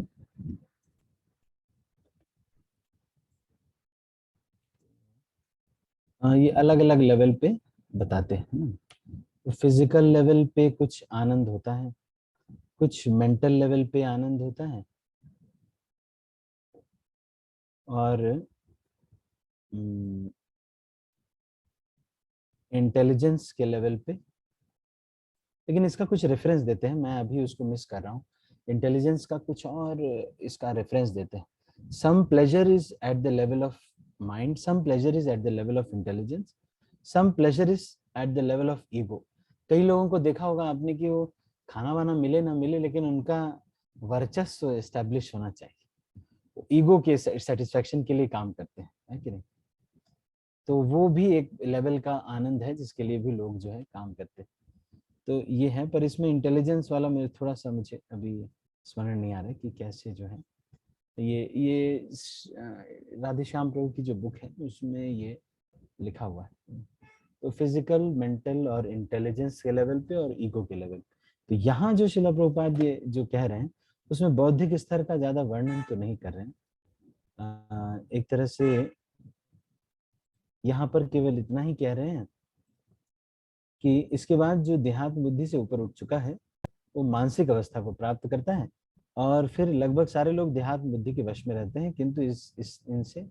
ये अलग अलग लेवल पे बताते हैं। तो फिजिकल लेवल पे कुछ आनंद होता है, कुछ मेंटल लेवल पे आनंद होता है और इंटेलिजेंस के लेवल पे, लेकिन इसका कुछ रेफरेंस देते हैं, मैं अभी उसको मिस कर रहा हूँ। इंटेलिजेंस का कुछ और इसका रेफरेंस देते हैं। Some pleasure is at the level of mind, some pleasure is at the level of intelligence, some pleasure is at the level of ego. कई लोगों को देखा होगा आपने कि वो खाना वाना मिले ना मिले, लेकिन उनका वर्चस्व एस्टेब्लिश होना चाहिए, ईगो के सेटिस्फेक्शन के लिए काम करते हैं, है कि नहीं? तो वो भी एक लेवल का आनंद है जिसके लिए भी लोग जो है काम करते हैं। तो ये है, पर इसमें इंटेलिजेंस वाला मेरे थोड़ा सा मुझे अभी स्मरण नहीं आ रहा है कि कैसे जो है ये राधेश्याम प्रभु की जो बुक है उसमें ये लिखा हुआ है। तो फिजिकल, मेंटल और इंटेलिजेंस के लेवल पे और ईगो के लेवल पे। तो यहाँ जो श्रील प्रभुपाद ये जो कह रहे हैं उसमें बौद्धिक स्तर का ज्यादा वर्णन तो नहीं कर रहे हैं। एक तरह से यहाँ पर केवल इतना ही कह रहे हैं कि इसके बाद जो देहात्म बुद्धि से ऊपर उठ चुका है वो मानसिक अवस्था को प्राप्त करता है, और फिर लगभग सारे लोग देहात्म बुद्धि के वश में रहते हैं, किंतु इनसे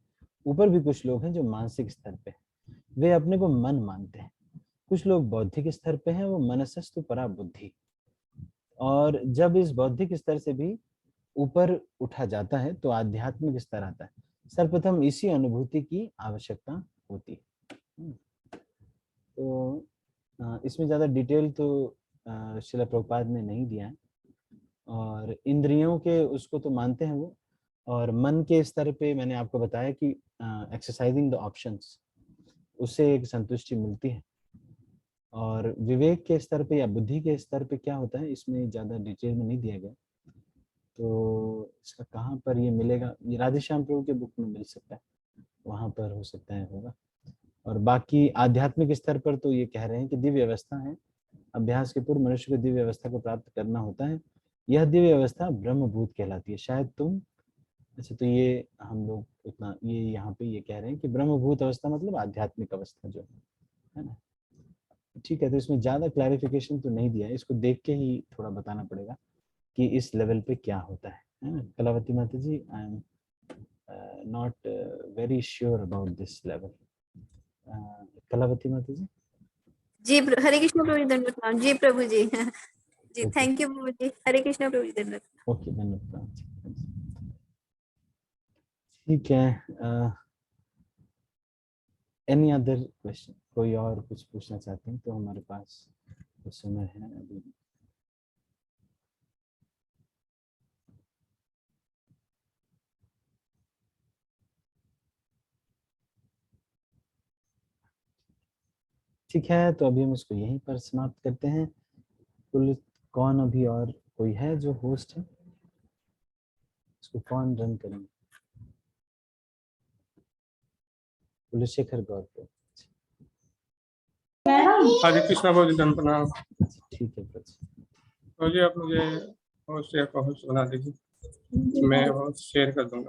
ऊपर भी कुछ लोग हैं जो मानसिक स्तर पे हैं, वे अपने को मन मानते हैं। कुछ लोग बौद्धिक स्तर पे हैं, वो मनसस्तु परा बुद्धि। और जब इस बौद्धिक स्तर से भी ऊपर उठा जाता है तो आध्यात्मिक स्तर आता है। सर्वप्रथम इसी अनुभूति की आवश्यकता होती है। तो इसमें ज़्यादा डिटेल तो श्रील प्रभुपाद ने नहीं दिया है, और इंद्रियों के उसको तो मानते हैं वो, और मन के स्तर पे मैंने आपको बताया कि एक्सरसाइजिंग द ऑप्शंस, उससे एक संतुष्टि मिलती है। और विवेक के स्तर पे या बुद्धि के स्तर पे क्या होता है इसमें ज़्यादा डिटेल में नहीं दिया गया, तो इसका कहाँ पर ये मिलेगा, ये राधेश्याम प्रभु के बुक में मिल सकता है, वहाँ पर हो सकता है होगा। और बाकी आध्यात्मिक स्तर पर तो ये कह रहे हैं कि दिव्य अवस्था है, अभ्यास के पूर्व मनुष्य को दिव्य अवस्था को प्राप्त करना होता है, यह दिव्य अवस्था ब्रह्मभूत कहलाती है। शायद तुम अच्छा, तो ये हम लोग इतना ये यहाँ पे ये कह रहे हैं कि ब्रह्मभूत अवस्था मतलब आध्यात्मिक अवस्था जो है ना, ठीक है। तो इसमें ज़्यादा क्लैरिफिकेशन तो नहीं दिया है, इसको देख के ही थोड़ा बताना पड़ेगा कि इस लेवल पे क्या होता है ना। Kalavati Mata ji, I am not very sure about this level. Kalavati Mata ji. जी हरे कृष्ण प्रभु जी, धन्यवाद प्रणाम। जी प्रभु जी जी थैंक यू प्रभु जी। हरे कृष्ण प्रभु जी, धन्यवाद। ओके, धन्यवाद। ठीक है, एनी अदर क्वेश्चन? कोई और कुछ पूछना चाहते हैं तो हमारे पास कुछ समय है अभी। ठीक है, तो अभी हम इसको यहीं पर समाप्त करते हैं। कुल कौन अभी और कोई है जो होस्ट है, इसको कौन रन करेंगे? कुलशेखर गौर को। हरे कृष्णा बहुत जन प्रणाम। ठीक है तो जी आप मुझे होस्ट या को होस्ट बना दीजिए, मैं होस्ट शेयर कर दूंगा।